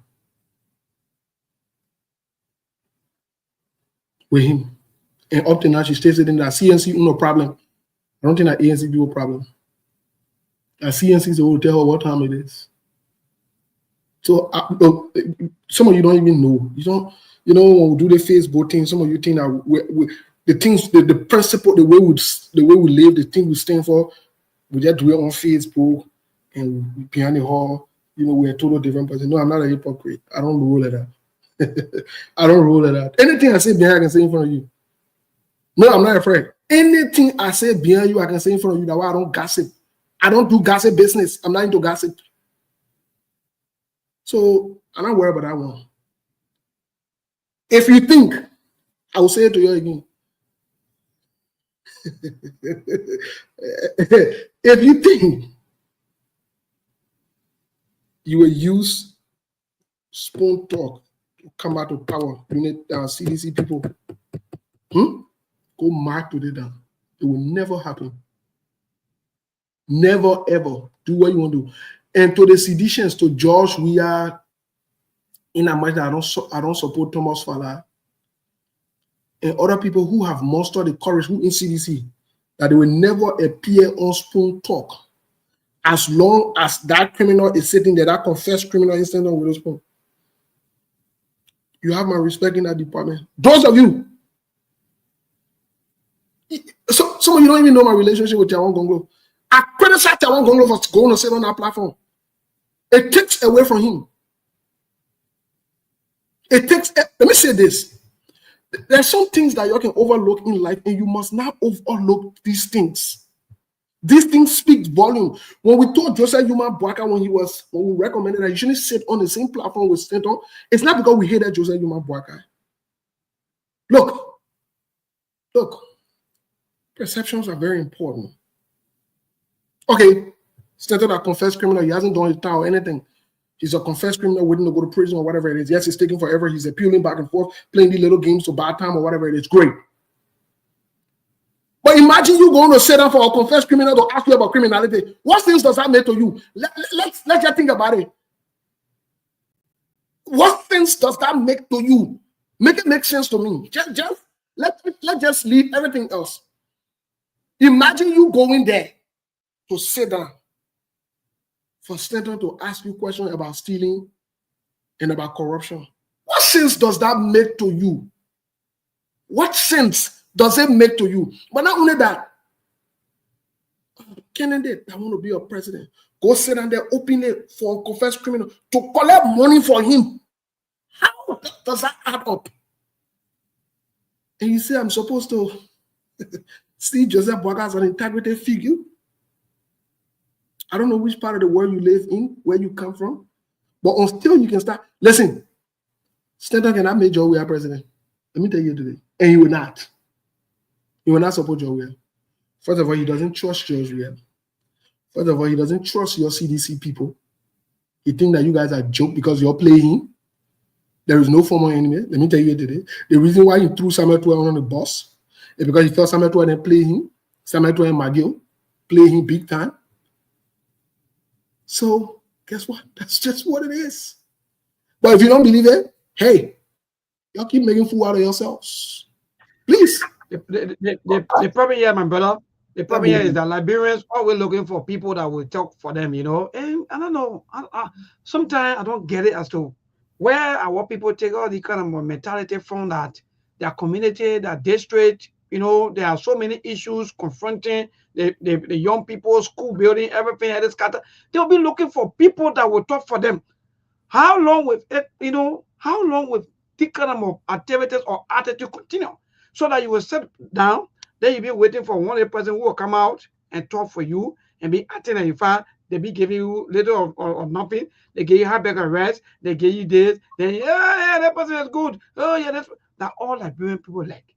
with him. And up to now, she stays in that CNC no problem. I don't think that ANC be a problem. That CNC is will tell her what time it is. So some of you don't even know. You know, when we do the Facebook thing, some of you think that the things, the principle, the way we live, the thing we stand for, we just do it on Facebook and behind the hall. You know, we're a total different person. No, I'm not a hypocrite. I don't roll at that. I don't roll at that. Anything I say behind, I can say in front of you. No, I'm not afraid. Anything I say behind you, I can say in front of you. That's why I don't gossip. I don't do gossip business. I'm not into gossip. So I'm not worried about that one. If you think, I will say it to you again. If you think you will use spoon talk to come out of power, you need CDC people, go mark today down. It will never happen. Never ever do what you want to do. And to the seditions, to George, we are in a much that I don't support Thomas Fala and other people who have mustered the courage, who in CDC, that they will never appear on spoon talk as long as that criminal is sitting there, that confessed criminal is sitting on with a spoon. You have my respect in that department. Those of you, so some of you don't even know my relationship with Tawan Gonglo. I criticize Tawan Gonglo for going to sit on that platform. It takes away from him. It takes, let me say this. There are some things that you can overlook in life, and you must not overlook these things. These things speak volume. When we told Joseph Yuma Boaka when we recommended that you shouldn't sit on the same platform with Stanton, it's not because we hated Joseph Yuma Boaka. Look, perceptions are very important. Okay, Stanton, a confessed criminal, he hasn't done his time or anything. He's a confessed criminal waiting to go to prison or whatever it is. Yes, it's taking forever. He's appealing back and forth, playing these little games to buy time or whatever it is. Great. But imagine you going to sit down for a confessed criminal to ask you about criminality. What sense does that make to you? Let's just think about it. What sense does that make to you? Make it make sense to me. Let's just leave everything else. Imagine you going there to sit down for Stanton to ask you questions about stealing and about corruption. What sense does that make to you? What sense does it make to you? But not only that, candidate that want to be a president, go sit down there, open it for a confessed criminal to collect money for him. How does that add up? And you say, I'm supposed to see Joseph Boakai as an integrity figure? I don't know which part of the world you live in, where you come from, but until you can start. Listen, Stanton cannot make Joe Weah president. Let me tell you today. And he will not. He will not support Joe Weah. First of all, he doesn't trust George Weah. First of all, he doesn't trust your CDC people. He thinks that you guys are joke because you're playing him. There is no formal enemy. Let me tell you today. The reason why he threw Samuel Tuah on the bus is because he felt Samuel Tuah didn't play him. Samuel Tuah and McGill play him big time. So, guess what? That's just what it is. But if you don't believe it, hey, y'all keep making fool out of yourselves. Please. The problem here, my brother, the problem here is that Liberians always looking for people that will talk for them, you know. And I don't know. Sometimes I don't get it as to where our people take all the kind of mentality from, that their community, their district, you know, there are so many issues confronting the young people, school building, everything at this scatter. They'll be looking for people that will talk for them. How long with it, you know, how long with this kind of activities or attitude continue? So that you will sit down, then you'll be waiting for one person who will come out and talk for you and be acting and in fact, they be giving you little or nothing. They give you high-back arrest, they give you this, then yeah, that person is good. Oh yeah, that's all Liberian people like.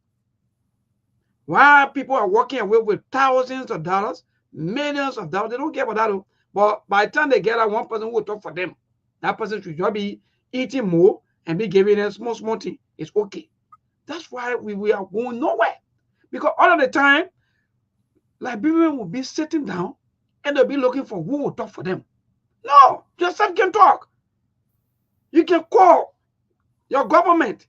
While people are walking away with thousands of dollars, millions of dollars, they don't care about that. But by the time they get that one person who will talk for them, that person should just be eating more and be giving them small thing. It's okay. That's why we are going nowhere. Because all of the time, Liberians will be sitting down and they'll be looking for who will talk for them. No, yourself can talk. You can call your government.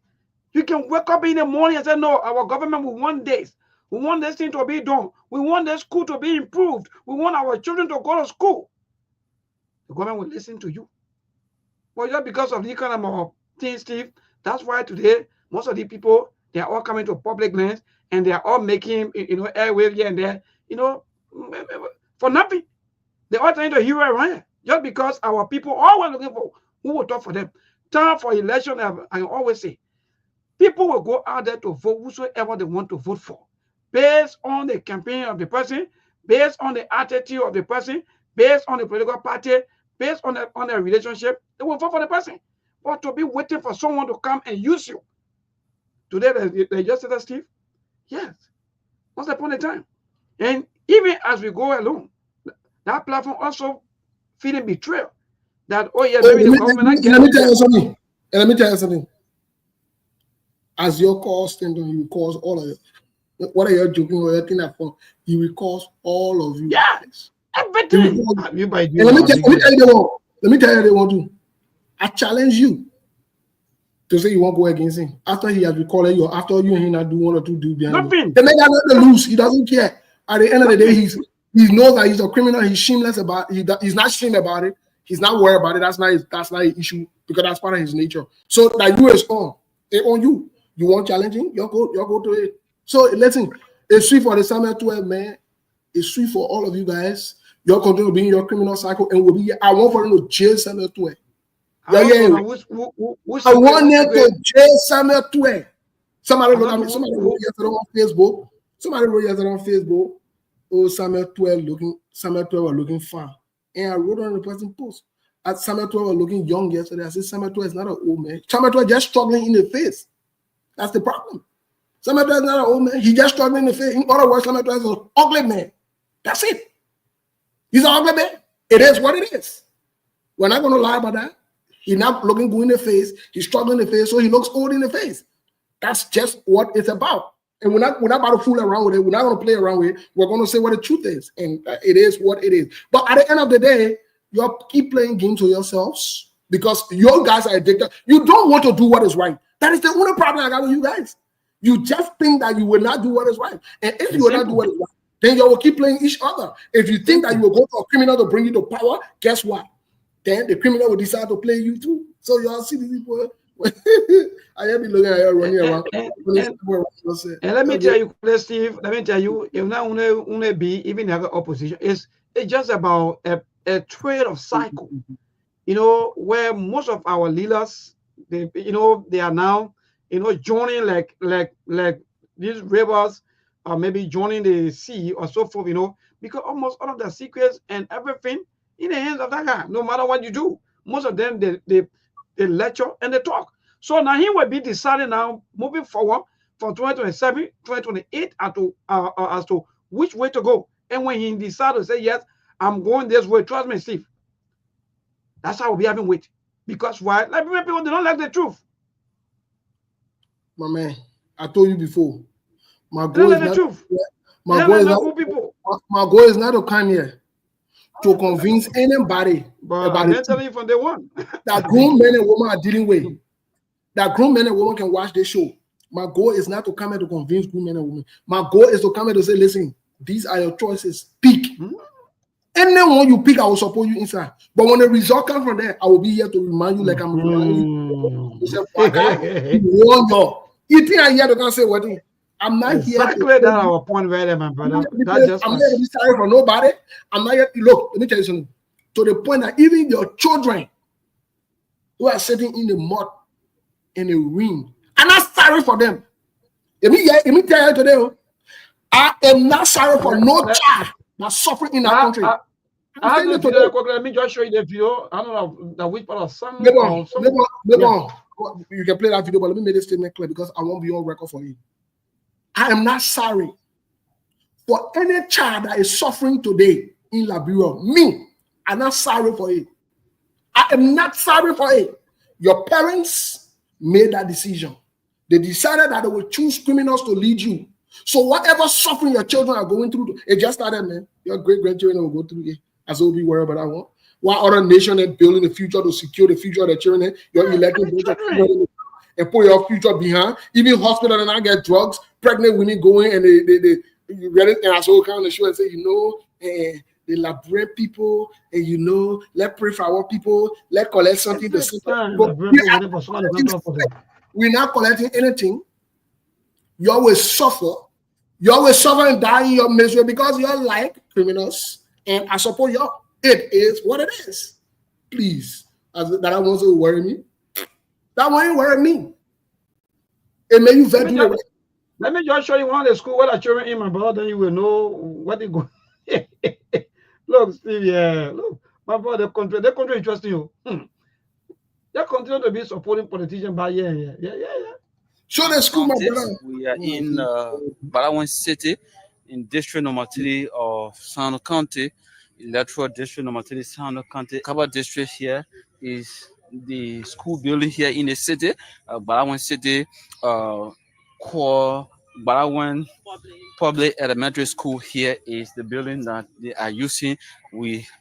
You can wake up in the morning and say, no, our government will want this. We want this thing to be done. We want the school to be improved. We want our children to go to school. The government will listen to you. But just because of the kind of things, Steve, that's why today, most of the people, they are all coming to public lands and they are all making, you know, airwave here and there, you know, for nothing. They're all trying to hero around just because our people always looking for who will talk for them. Time for election, I always say, people will go out there to vote whosoever they want to vote for, based on the campaign of the person, based on the attitude of the person, based on the political party, based on the relationship. They will vote for the person. But to be waiting for someone to come and use you. Today, they just said that, Steve. Yes. What's the point of time? And even as we go along, that platform also feeling betrayal. That, oh yeah, maybe the government. Let me tell you something. Let me tell you something. As your cause stand on, you cause all of you. Whether you're joking or you're thinking that for, he will cause all of you. Yes. Everything. Let me tell you they want to. I challenge you to say you won't go against him after he has recalled you, after you and him not do one or two do behind nothing. The nigga not to lose. He doesn't care. At the end of the day, he knows that he's a criminal. He's shameless about it. He's not ashamed about it. He's not worried about it. That's not an issue because that's part of his nature. So that you is on. It's on you. You want challenging? You go to it. So listen, it's sweet for the Samuel 12 man. It's sweet for all of you guys. You're continue to be in your criminal cycle and will be here. I want for them to jail Samuel 12. I want them to jail Samuel 12. Somebody look at me. Somebody wrote yesterday on Facebook. Oh, Samuel 12 was looking fine. And I wrote on the person post. As Samuel 12 was looking young yesterday. I said Samuel 12 is not an old man. Samuel 12 just struggling in the face. That's the problem. Samuel 12 is not an old man. He just struggling in the face. In other words, Samuel 12 is an ugly man. That's it. He's an ugly man. It is what it is. We're not going to lie about that. He's not looking good in the face. He's struggling in the face, so he looks old in the face. That's just what it's about. And we're not about to fool around with it. We're not going to play around with it. We're going to say what the truth is, and it is what it is. But at the end of the day, you keep playing games with yourselves because your guys are addicted. You don't want to do what is right. That is the only problem I got with you guys. You just think that you will not do what is right. And if you will not do what is right, then you will keep playing each other. If you think that you will go to a criminal to bring you to power, guess what? Then the criminal will decide to play you too. So y'all see these people. I have been looking at you running around. And let me tell you, Steve, let me tell you, if not only be even the opposition, it's just about a trade of cycle. You know, where most of our leaders, they are now, joining like these rebels, or maybe joining the sea or so forth, because almost all of the secrets and everything in the hands of that guy. No matter what you do, most of them they lecture and they talk. So now he will be deciding now moving forward from 2027, 2028 as to which way to go. And when he decides to say yes, I'm going this way, trust me, Steve. That's how we'll be having wait. Because why? Like people they don't like the truth. My man, I told you before. My goal is not the truth. My goal is not to come here to convince anybody about it. Telling you from day one. That grown men and women are dealing with. That grown men and women can watch this show. My goal is not to come here to convince grown men and women. My goal is to come here to say, listen, these are your choices. Pick. Anyone you pick, I will support you inside. But when the result comes from there, I will be here to remind you like I'm reminding you. You think I'm here to come say what? I'm not exactly here. That's our point, right, my brother. I'm not here to be sorry for nobody. I'm not here. Look, let me tell you something. To the point that even your children who are sitting in the mud in the rain, I'm not sorry for them. Let me tell you today, I am not sorry for no child that's suffering in our country. Let me just show you the video. I don't know the which part of some. You can play that video, but let me make this statement clear because I won't be on record for you. I am not sorry for any child that is suffering today in Liberia. Me, I'm not sorry for it. I am not sorry for it. Your parents made that decision. They decided that they will choose criminals to lead you. So whatever suffering your children are going through, it just started, man. Your great-grandchildren will go through it. As will be worried about that one. While other nations are building the future to secure the future of their children, you're electing and put your future behind. Even hospital and I get drugs, pregnant women going and they read it and I saw kind of the show and say, the Liberian people, and let's pray for our people, let's collect something to see. We're not collecting anything. You always suffer. You always suffer and die in your misery because you're like criminals, and I support you. It is what it is. Please, that wants to worry me. That won't worry me. It may you very do. Let me just show you one of the school where the children in, my brother. Then you will know what they go. Look, Steve. Yeah, look, my brother. The country is trusting you. They continue to be supporting politicians by yeah. Show the school, my brother. We are in Balawan City, in District Number 3 of Sano County, Electoral District Number 3, Sano County. Kaba District here is the school building here in the city, Balawan City, core Balawan Public Elementary School. Here is the building that they are using.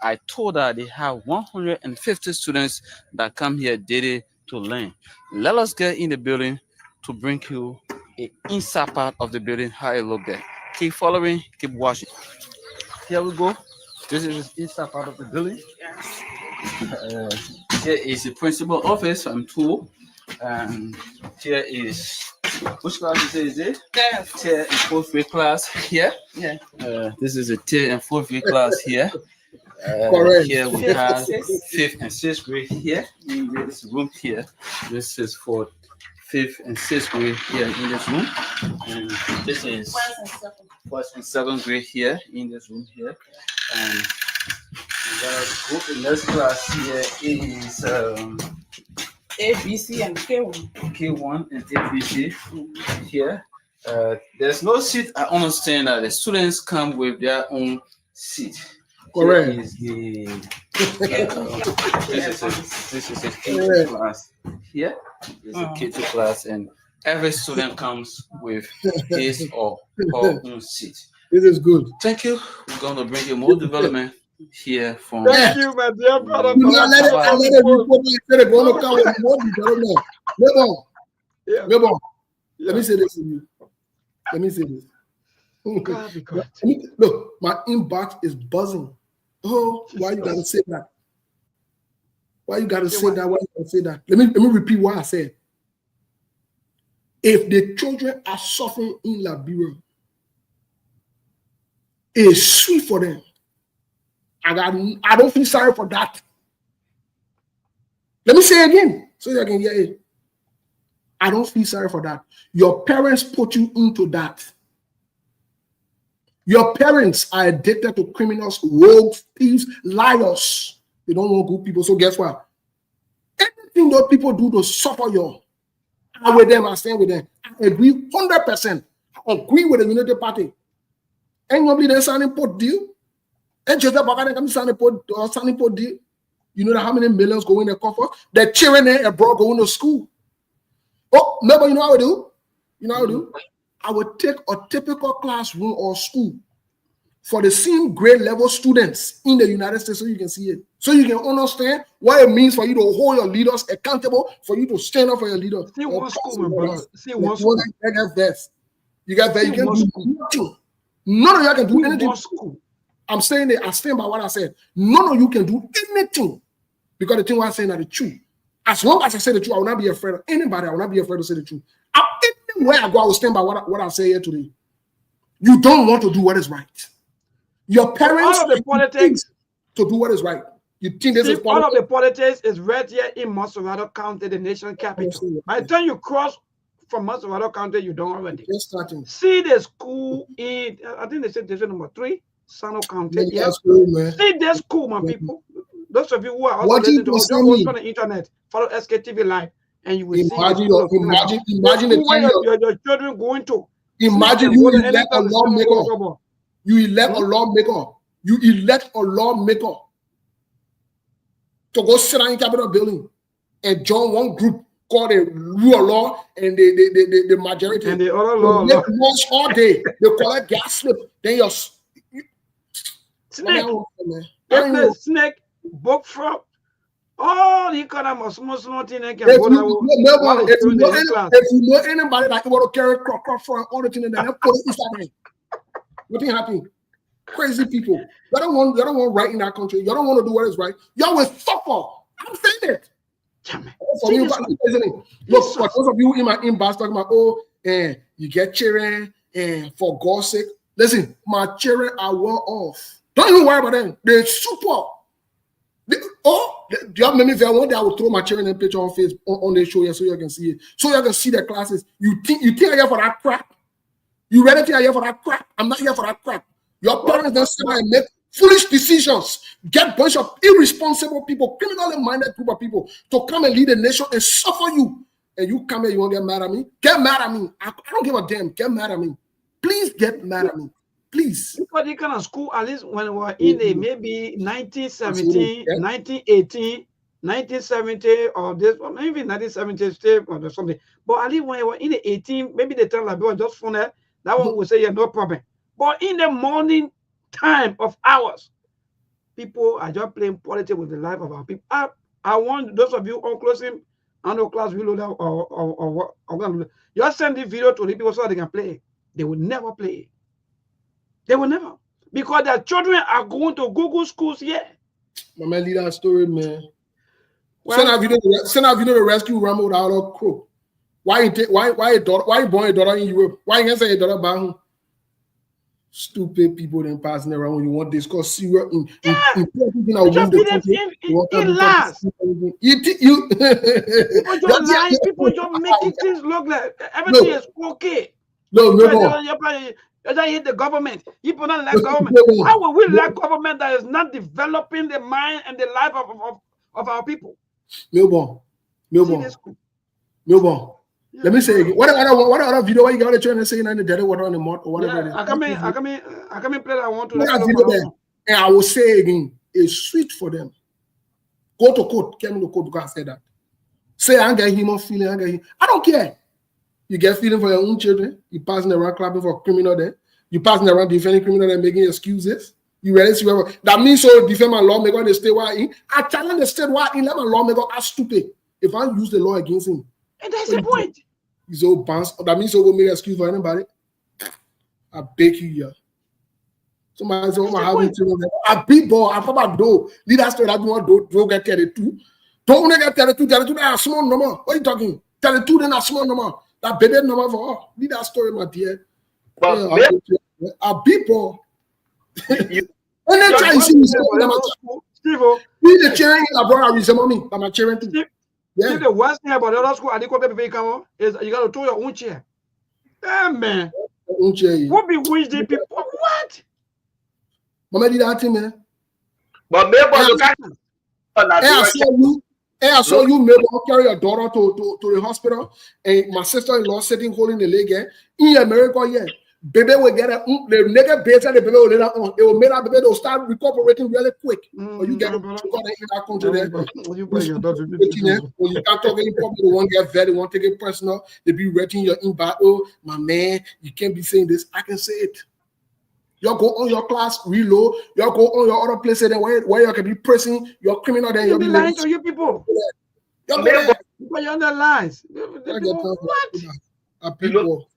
I told that they have 150 students that come here daily to learn. Let us get in the building to bring you an inside part of the building, how it look there. Keep following, keep watching. Here we go. This is the inside part of the building. Here is the principal office, I'm told. And here is, which class is it? Third and fourth grade class here. Yeah. This is a third and fourth grade class here. Here we have fifth and sixth grade here in this room here. This is for fifth and sixth grade here in this room. And this is first and second grade here in this room here. And the next class here is ABC and K1. K1 and ABC here. There's no seat. I understand that the students come with their own seat. Correct. Here is the This is a K2 class. Here is a K2 class, and every student comes with his or her own seat. This is good. Thank you. We're going to bring you more development here from. Thank you, my dear brother. You know, let it report instead of going to come with more development. Let me say this to you. Let me say this. Look, my inbox is buzzing. Oh, why you gotta say that? Why you gotta say that? Why you gotta say that? Let me repeat what I said. If the children are suffering in Liberia, it's sweet for them. I don't feel sorry for that. Let me say it again so you can hear it. I don't feel sorry for that. Your parents put you into that. Your parents are addicted to criminals, rogues, thieves, liars. They don't want good people. So guess what? Anything those people do to suffer you, I'm with them, I stand with them. I agree 100%. I agree with the Unity Party. And nobody then signing put deal. And just about signing put deal. You know how many millions go in the coffers? They're cheering there abroad going to school. Oh, no, but you know how I do? You know how I do? I would take a typical classroom or school for the same grade level students in the United States so you can see it. So you can understand what it means for you to hold your leaders accountable, for you to stand up for your leaders. See one school, my brother. See one school. You got vest. You got vest. You can do nothing. None of you can do anything. I'm saying that I stand by what I said. None of you can do anything because the thing what I'm saying are the truth. As long as I say the truth, I will not be afraid of anybody. I will not be afraid to say the truth. Anywhere I go, I will stand by what I say here today. You don't want to do what is right. Your parents all of the politics to do what is right. You think this is politics? All of the politics is right here in Massarado County, the nation capital. By the time you cross from Massarado County, you don't already. See the school in, I think they said division number 3, Sano County. Yeah. See the school, my people. Those of you who are also listening to us on the internet, follow Sktv-Lib, and you will imagine your children going to. Imagine you elect a lawmaker. You elect a lawmaker. You elect a lawmaker to go sit down in Capitol building and join one group called the rule of law and the majority. And the other law. They watch all day. They collect gas slip. Then your snake, book from all the kind of small thing they can if you know anybody that want to carry crop from all the things and then put it inside, what thing happen? Crazy people. You don't want right in that country. You don't want to do what is right. You will suffer. I'm saying it. Look, for those of you in my inbox talking about, you get children, and for God's sake, listen, my children are well off. Don't even worry about them. They're super. Do you make me feel one day I will throw my children in picture on Facebook on the show here so you can see it. So you can see the classes. You think I'm here for that crap? You ready to here for that crap? I'm not here for that crap. Your parents don't sit and make foolish decisions. Get a bunch of irresponsible people, criminally minded group of people to come and lead the nation and suffer you. And you come here, you want to get mad at me? Get mad at me. I don't give a damn. Get mad at me. Please get mad at me. Please. Because the kind of school, at least when we were in the maybe 1917, 1918, 1970, or this, or maybe 1970 or something. But at least when we were in the 18, maybe the time like just phone that one would say, yeah, no problem. But in the morning time of hours, people are just playing politics with the life of our people. I want those of you on closing, I know class reload or just send the video to the people so they can play it. They will never play it. They will never. Because their children are going to Google schools here. My man, lead that story, man. Well, send out video to rescue Rambo without a crow. Why you born a daughter in Europe? Why you can't say a daughter back home? Stupid people then passing around when you want to discuss Syria in last. People just making things look like everything is okay. No. You don't hate the government. People don't like government. How will we like government that is not developing the mind and the life of our people? Milborn. Let me say again. What other video? Why you got to try and say in the dead water on the mud or whatever? Yeah, I come in play. I want to. And I will say again, it's sweet for them. Go to court, get me to court because I said that. Say I get human feeling, I don't care. You get feeling for your own children. You passing around clapping for criminal then. You passing around defending criminal and making excuses. You ready to see whatever. That means so defend my lawmaker the state why in. I challenge the state why in. Let my lawmaker are stupid. If I use the law against him. And that's the point. He's all bounce. That means so go make an excuse for anybody. I beg you, yeah. Somebody say, "Oh, having children." I beat ball. I probably do. Lead us to that one. Don't get 32. Don't get 32. 32 that's a small number. What are you talking? 32 then a small number. That baby number for all. Lead that story, my dear. But I beat ball. you Anytime you see me, Steve, the chair I brought a reason me. I'm a chair too. Yeah. The worst thing about the other school, I didn't come on, is you got to throw your own chair. Yeah, man. What be which the people? What? Mama did that thing, man. But maybe I saw you maybe carry your daughter to the hospital, and my sister-in-law sitting holding the leg. In America, yeah. Baby will get a the naked baby and the baby will later on. It will make that baby will start recuperating really quick. Or you get in that country there. When you can't talk any problem, they won't get vetted, they won't take it personal. They be writing your inbox. Oh, my man, you can't be saying this. I can say it. You go on your class reload. You go on your other places then where you can be pressing your criminal. Then you'll be lying to you people. You're on the lines. What?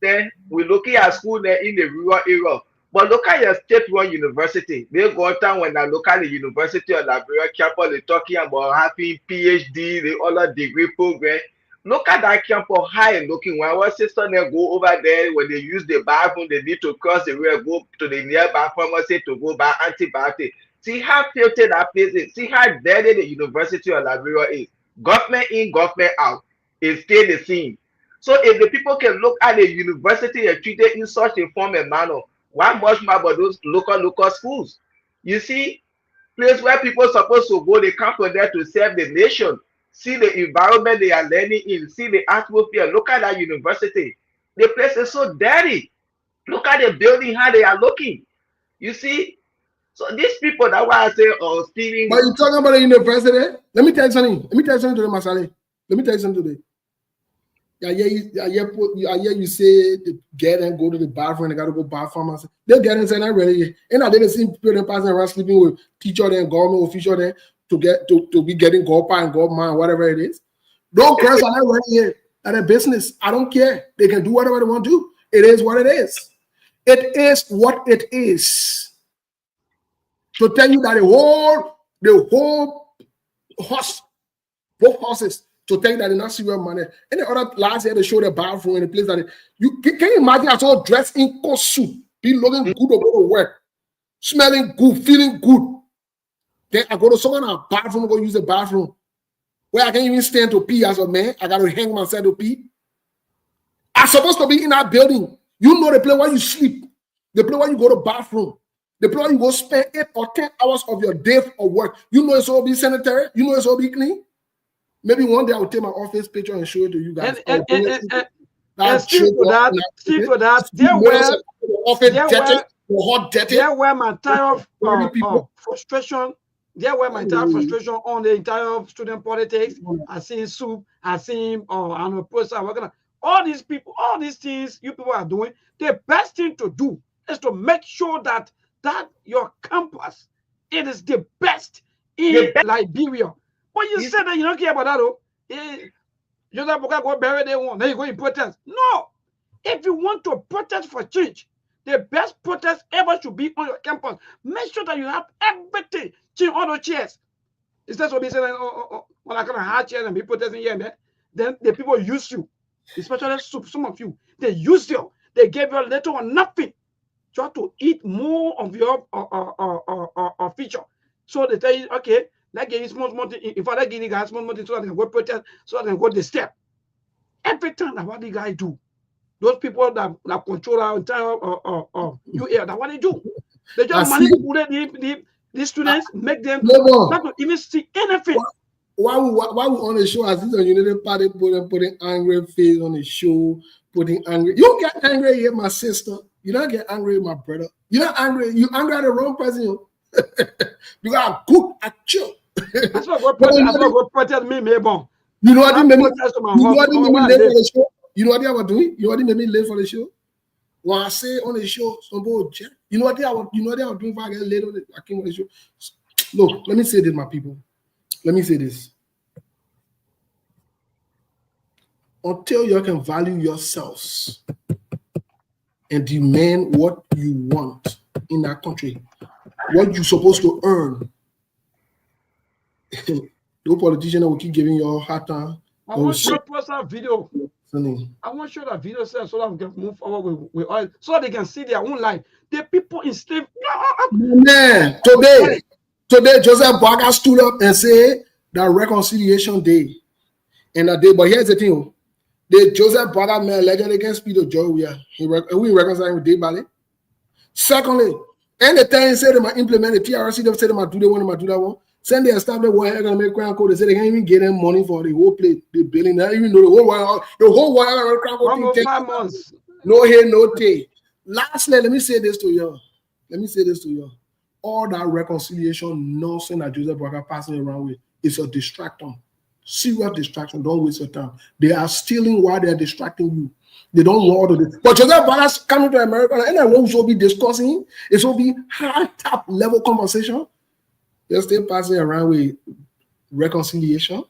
Then we're looking at school there in the rural area. But look at your state-run university. They go down when I look at the University of Liberia campus, they're talking about having PhD, the other degree program. Look at that campus high and looking. When our sister they go over there, when they use the bathroom, they need to cross the road, go to the nearby pharmacy to go buy antibiotics. See how filthy that place is. See how dirty the University of Liberia is. Government in, government out. It stay the same. So if the people can look at the university and treat it in such a form and manner, why much more about those local schools? You see, place where people are supposed to go, they come from there to serve the nation. See the environment they are learning in, see the atmosphere. Look at that university. The place is so dirty. Look at the building, how they are looking. You see? So these people, that's why I say, oh, stealing. But you're talking about the university? Let me tell you something. Let me tell you something today, Masale. Let me tell you something today. I hear you say they get and go to the bathroom and they got to go bathroom. They'll get and say that really. And I didn't see people passing around sleeping with teacher and government official there to be getting GoPa and GoMan, whatever it is. Don't curse on that right here. At a business, I don't care. They can do whatever they want to do. It is what it is. It is what it is. To tell you that the whole horse, both horses. To take that in not serious money. And the other last year they show the bathroom in the place that you can you imagine us all dressed in costume, be looking good to go to work, smelling good, feeling good. Then I go to someone in a bathroom, go use the bathroom where I can't even stand to pee as a man. I gotta hang myself to pee. I'm supposed to be in that building. You know the place where you sleep, the place where you go to bathroom, the place where you go spend 8 or 10 hours of your day of work. You know it's all be sanitary, you know it's all be clean. Maybe one day I'll take my office picture and show it to you guys. And still for that, there were my entire frustration. There were my entire frustration on the entire student politics. I seen Soup, I seen I'm a person working. All these people, all these things you people are doing. The best thing to do is to make sure that your campus it is the best in Liberia. But you said that you don't care about that, though. You don't go bury their one. Then you go in protest. No. If you want to protest for change, the best protest ever should be on your campus. Make sure that you have everything. Change all the chairs. Instead of being saying, when I come and hard chairs and be protesting here and there, then the people use you. Especially some of you. They use you. They gave you a little or nothing. Try to eat more of your feature. So they tell you, okay, like a small thing. If I give you guys small thing so I can go protest, so I can go the step. Every time that what the guy do, those people that control our entire UAR, that's what they do. They just manipulate the students, make them not to even see anything. Why we on the show as this United Party putting angry face on the show, putting angry. You don't get angry here, my sister. You don't get angry, my brother. You're not angry. You angry at the wrong person. You got good at chill. That's what God protect me, bon. You know what he made me? You know what he made me late for the show? You know what I was doing? You know what he made me late for the show? When I say on the show, somebody, you know what I was doing if I get late on the, I came on the show. Look, let me say this, my people. Let me say this. Until you can value yourselves and demand what you want in that country, what you're supposed to earn, no politician will keep giving you a hard time. I want you to post that video. I want to show that video so that we can move forward with oil, so they can see their own life. The people enslaved. Man, today Joseph Boakai stood up and said that reconciliation day. And that day, but here's the thing. The Joseph Boakai man allegedly against Peter Joy, we reconciling with Dave Bali. Secondly, anytime they say they might implement the TRC, they say they might do that one, they might do that one. Send the established one, they're gonna make crown code. They say they can't even get them money for the whole plate, the billing. They even know the whole while crown code thing 5 months. No hair, no tay. Lastly, let me say this to you. All that reconciliation nonsense that Joseph Boakai passing around with is a distraction. Serious distraction. Don't waste your time. They are stealing while they are distracting you. They don't know how to do. But Joseph Boakai coming to America, and I won't be discussing. It will be high top level conversation. They're still passing around with reconciliation.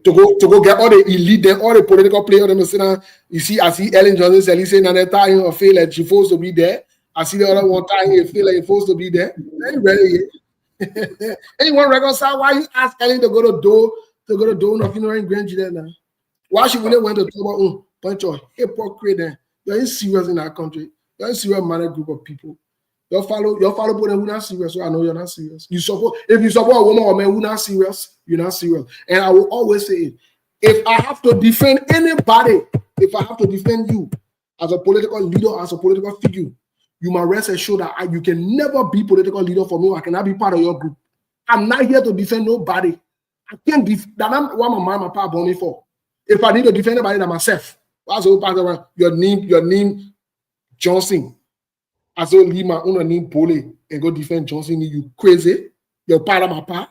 To go get all the elite, then all the political players, them sit down. You see, I see Ellen Johnson saying and time I feel like she's supposed to be there. I see the other one time he feel like he's supposed to be there. They ain't ready yet. Anyone reconcile why you ask Ellen to go to do no funeral in Grand Judea now? Why she really went to talk about bunch of hypocrite then? You're in serious in our country. You're in serious minded group of people. You follow people who not serious, so I know you're not serious. If you support a woman or man who not serious, you're not serious. And I will always say it. If I have to defend anybody, if I have to defend you as a political leader, as a political figure, you must rest assured that you can never be political leader for me. I cannot be part of your group. I'm not here to defend nobody. I can't that I'm what my mom and papa born me for. If I need to defend anybody, that myself. What's the part of your name Johnson? As well leave my own name Pole and go defend Johnson. You crazy? You're part of my part.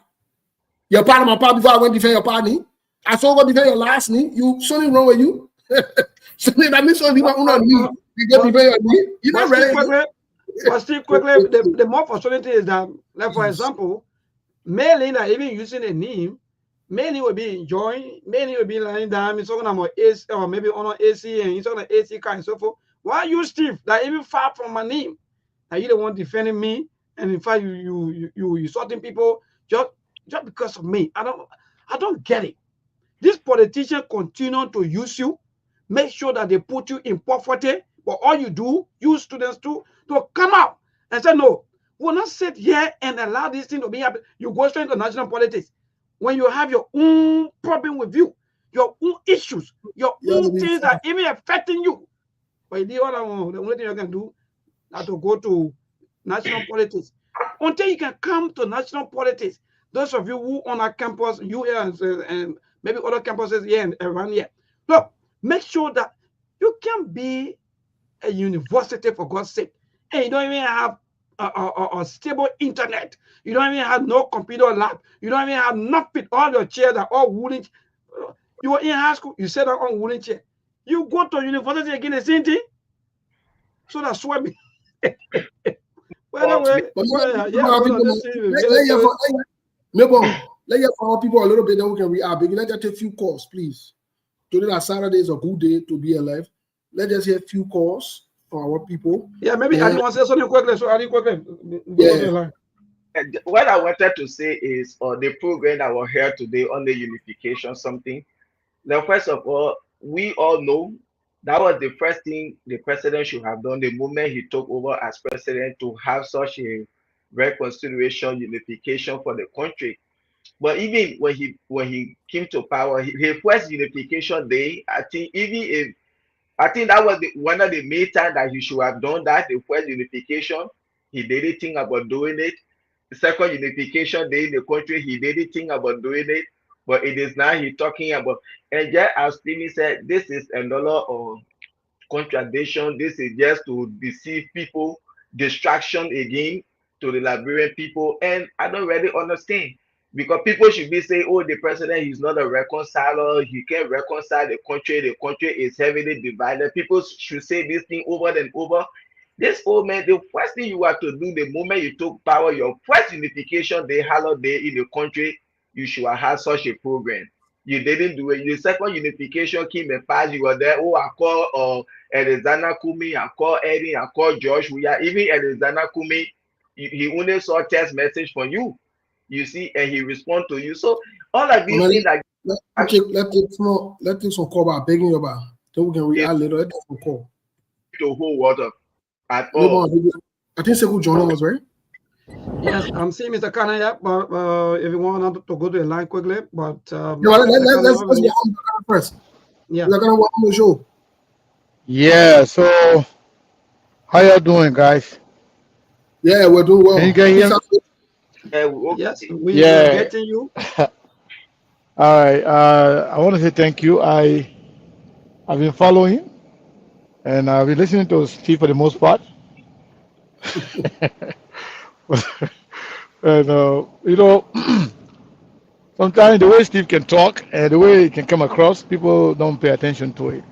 You're part of my part before I went to defend your partner. I saw go defend your last knee. You something wrong with you? Something that means leave my own knee. You go defend your knee. You're not ready. But still quickly, the more frustrating is that, like for example, mailing that even using a name, many will be enjoying, many will be lying down, it's talking about AC or maybe on AC and it's on an AC car and so forth. Why you Steve that even far from my name? That you don't want defending me, and in fact you sorting people just because of me. I don't get it. This politician continue to use you, make sure that they put you in poverty, but all you do, you students to come out and say no, we'll not sit here and allow this thing to be happening. You go straight into national politics when you have your own problem with you, your own issues, your own things that even affecting you. But the only thing you can do is to go to national politics. Until you can come to national politics, those of you who on our campus, you and maybe other campuses here and around here, look, make sure that you can be a university for God's sake, and you don't even have a stable internet. You don't even have no computer lab. You don't even have nothing. All your chairs are all wooden. You were in high school, you sat on wooden chair. You go to university again, the same thing. So that's swimming. Well, anyway, let you follow people a little bit, then we can react. Let's just take a few calls, please. Today, that Saturday is a good day to be alive. Let's just hear a few calls for our people. Yeah, maybe I want to say something quickly. So I quickly. Yeah. What I wanted to say is on the program that we're here today on the unification something. Now, first of all, we all know that was the first thing the president should have done the moment he took over as president, to have such a reconciliation, unification for the country. But even when he came to power, his first unification day, I think that was one of the main times that he should have done that. The first unification, he didn't think about doing it. The second unification day in the country, he didn't think about doing it. But it is now he talking about, and just as Stevie said, this is another contradiction. This is just to deceive people, distraction again to the Liberian people, and I don't really understand. Because people should be saying, oh, the president is not a reconciler, he can't reconcile the country is heavily divided. People should say this thing over and over. This old man, the first thing you have to do the moment you took power, your first unification day, holiday in the country, you should have had such a program. You didn't do it. Your second unification came and passed. You were there. Oh, I call Alexander Kumi, I call Eddie, I call Josh. We are even Alexander Kumi. He only saw text message from you. You see, and he respond to you. So all of these things that let's take some call about begging you about. Then we can react later. Let's take some call. To hold water at all. I think Sekou John was right. Yes, I'm seeing Mr. Kanaya, but if you want to go to the line quickly, but let's get on first. Yeah, we're gonna walk on the show. Yeah. So, how y'all doing, guys? Yeah, we're doing well. Can you get here? Yes, we are getting you. All right. I want to say thank you. I've been following, and I've been listening to Steve for the most part. And you know, sometimes the way Steve can talk and the way he can come across, people don't pay attention to it.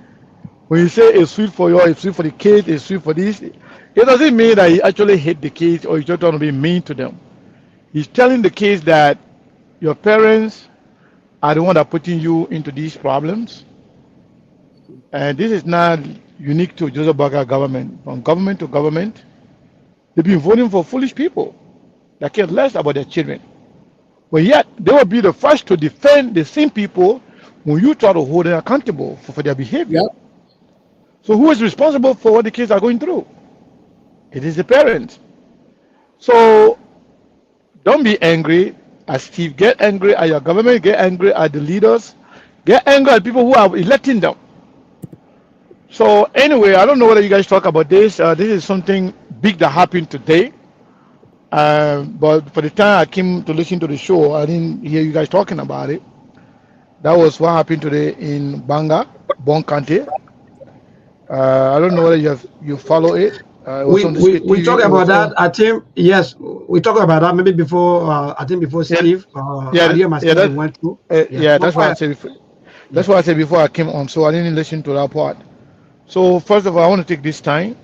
When you say it's sweet for you, it's sweet for the kids, it's sweet for this, it doesn't mean that he actually hate the kids or he's just trying to be mean to them. He's telling the kids that your parents are the one that are putting you into these problems. And this is not unique to Joseph Boakai government. From government to government, they've been voting for foolish people that care less about their children. But yet, they will be the first to defend the same people when you try to hold them accountable for their behavior. Yep. So who is responsible for what the kids are going through? It is the parents. So don't be angry at Steve. Get angry at your government. Get angry at the leaders. Get angry at people who are electing them. So anyway, I don't know whether you guys talk about this. This is something big that happened today. But for the time I came to listen to the show, I didn't hear you guys talking about it. That was what happened today in Banga, Bon County. I don't know whether you follow it. We talk about that. I think yes, we talk about that maybe before. I think before Steve. Went through. That's why I said before. That's why I said before I came on. So I didn't listen to that part. So first of all, I want to take this time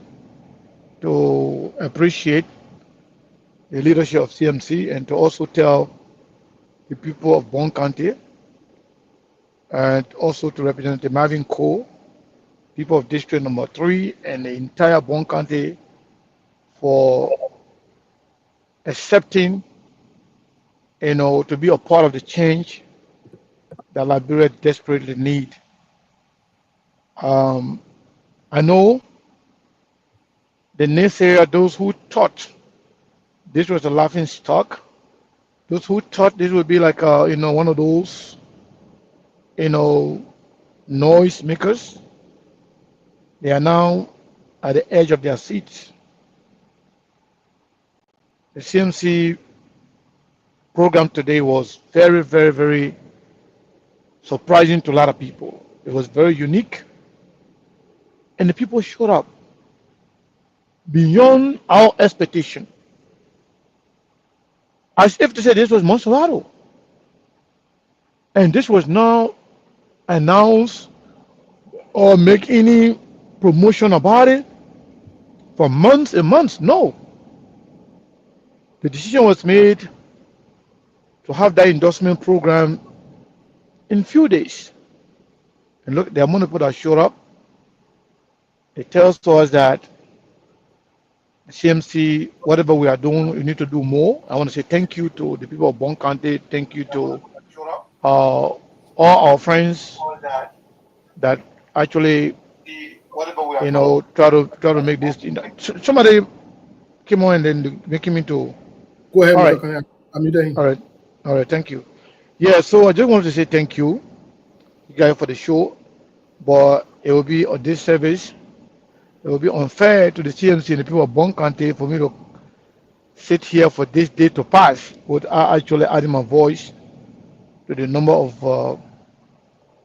to appreciate the leadership of CMC and to also tell the people of Bon County and also to Representative Marvin Cole, people of District Number 3 and the entire Bon County for accepting, to be a part of the change that Liberia desperately need. I know the naysayer, those who thought this was a laughing stock, those who thought this would be like one of those noise makers, they are now at the edge of their seats. The CMC program today was very, very, very surprising to a lot of people. It was very unique, and the people showed up beyond our expectation, as if to say this was Monserrato. And this was not announced or make any promotion about it for months and months. No. The decision was made to have that endorsement program in few days. And look, the amount of people that showed up, it tells us that CMC, whatever we are doing, we need to do more. I want to say thank you to the people of Bon County. Thank you to all our friends that actually, try to make this. Somebody came on and then making me to. Go ahead, all right. Mr. I'm there. All right. Thank you. Yeah. So I just wanted to say thank you guys for the show, but it will be on this service. It will be unfair to the CMC and the people of Bon County for me to sit here for this day to pass without actually adding my voice to the number of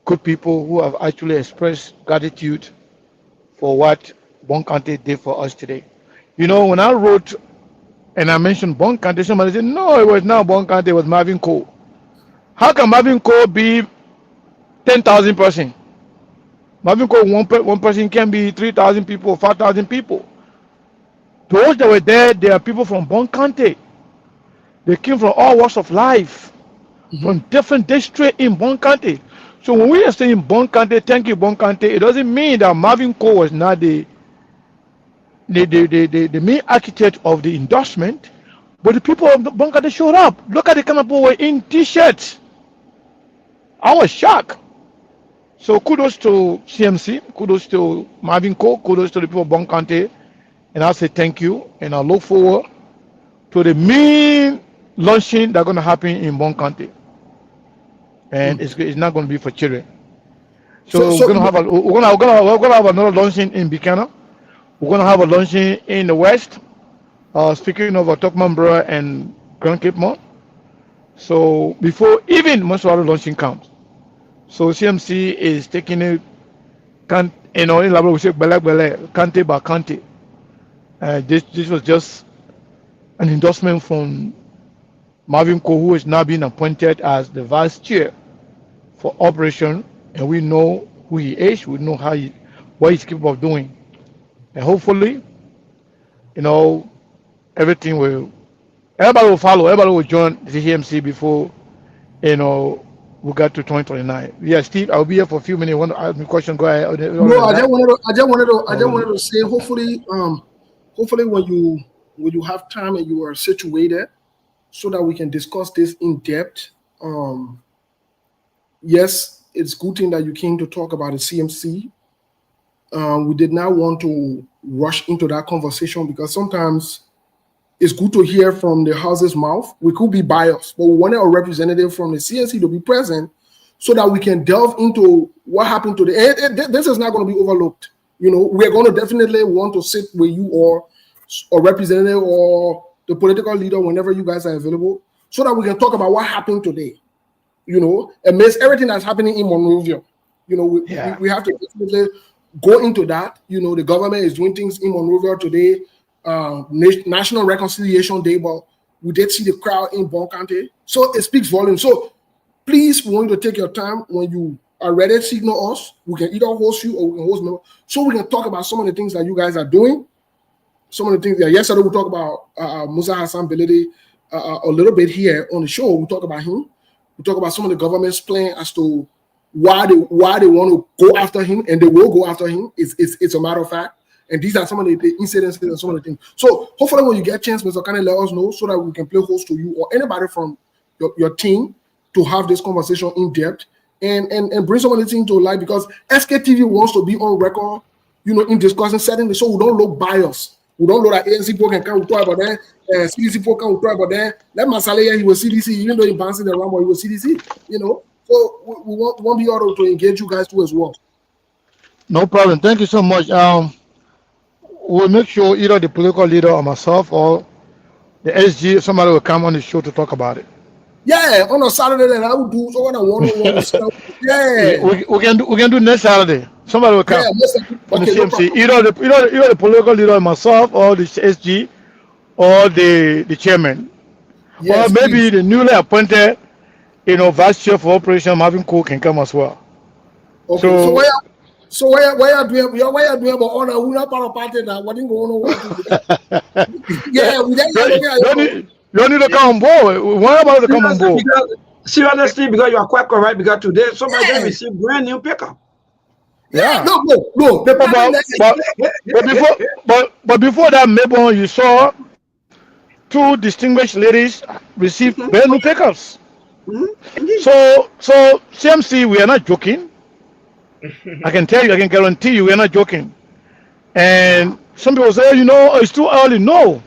good people who have actually expressed gratitude for what Bon County did for us today. When I wrote and I mentioned Bon County, somebody said, no, it was not Bon County, it was Marvin Cole. How can Marvin Co be 10,000 person? Marvin Co one person can be 3,000 people, 5,000 people. Those that were there, they are people from Bon County. They came from all walks of life, from different districts in Bon County. So when we are saying Bon County, thank you, Bon County, it doesn't mean that Marvin Co was not the main architect of the endorsement, but the people of the Bon County showed up. Look at the kind of people were in t-shirts. I was shocked. So kudos to CMC, kudos to Marvin Co, kudos to the people of Bon County, and I'll say thank you, and I look forward to the main launching that's going to happen in Bon County, and it's not going to be for children. So we're going to have another launching in Buchanan. We're going to have a launching in the West. Speaking of Tokmambra and Grand Cape Mall. So before even most of the launching comes, so CMC is taking it, in Labra we say county by county. This was just an endorsement from Marvin Co, who is now being appointed as the vice chair for operation, and we know who he is, we know what he's capable of doing, and hopefully, everybody will follow, everybody will join the CMC before, we got to 2029. Yeah, Steve, I'll be here for a few minutes. You want to ask me a question? Go ahead. No, I just wanted to say, hopefully when you have time and you are situated, so that we can discuss this in depth. Yes, it's good thing that you came to talk about the CMC. We did not want to rush into that conversation because sometimes it's good to hear from the house's mouth. We could be biased, but we wanted a representative from the CNC to be present so that we can delve into what happened today. This is not going to be overlooked. We're going to definitely want to sit with you or a representative or the political leader whenever you guys are available so that we can talk about what happened today, amidst everything that's happening in Monrovia. We have to definitely go into that. The government is doing things in Monrovia today. National Reconciliation Day, but we did see the crowd in Bon County, so it speaks volumes. So please, we want you to take your time. When you are ready, signal us. We can either host you or we can host members, so we can talk about some of the things that you guys are doing. Some of the things that yesterday we talked about Musa Hassan Beledi a little bit here on the show. We talk about him. We talk about some of the government's plan as to why they want to go after him, and they will go after him. It's a matter of fact. And these are some of the incidents and some of the things. So hopefully when you get a chance, Mr. Kane, let us know so that we can play host to you or anybody from your team to have this conversation in depth and bring some of the things to light, because SKTV wants to be on record, in discussing setting so we don't look biased. We don't look at ANC people can come talk about that, CDC people can talk about that. Let Masale, he was CDC, even though he bouncing around, but he was CDC, So we want to be able to engage you guys too as well. No problem. Thank you so much. We'll make sure either the political leader or myself or the SG, somebody will come on the show to talk about it. Yeah, on a Saturday, then I will do so on a one-on-one. Yeah, we can do next Saturday. Somebody will come from the CMC, no, either the political leader, myself, or the SG, or the chairman, yes, or maybe please, the newly appointed, vice chair for operation Marvin Co can come as well. Okay, so where you doing about honor? We're not part of party now. What is going on? Yeah, we don't need to come on board. Why about to come on board? Seriously, because you are quite correct. Because today somebody just received brand new pickup. Yeah. No. But before that, maybe you saw two distinguished ladies receive brand new pickups. So CMC, we are not joking. I can tell you, I can guarantee you, we're not joking. And some people say, it's too early. No,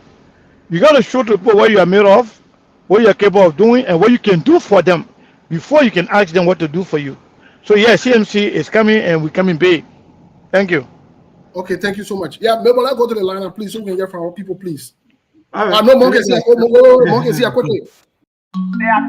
you got to show to people what you are made of, what you are capable of doing, and what you can do for them before you can ask them what to do for you. So yeah, CMC is coming, and we're coming big. Thank you. Okay, thank you so much. Yeah, maybe let's go to the lineup, please, so we can hear from our people, please. All right. No, Monk is here. Monk is here quickly. They are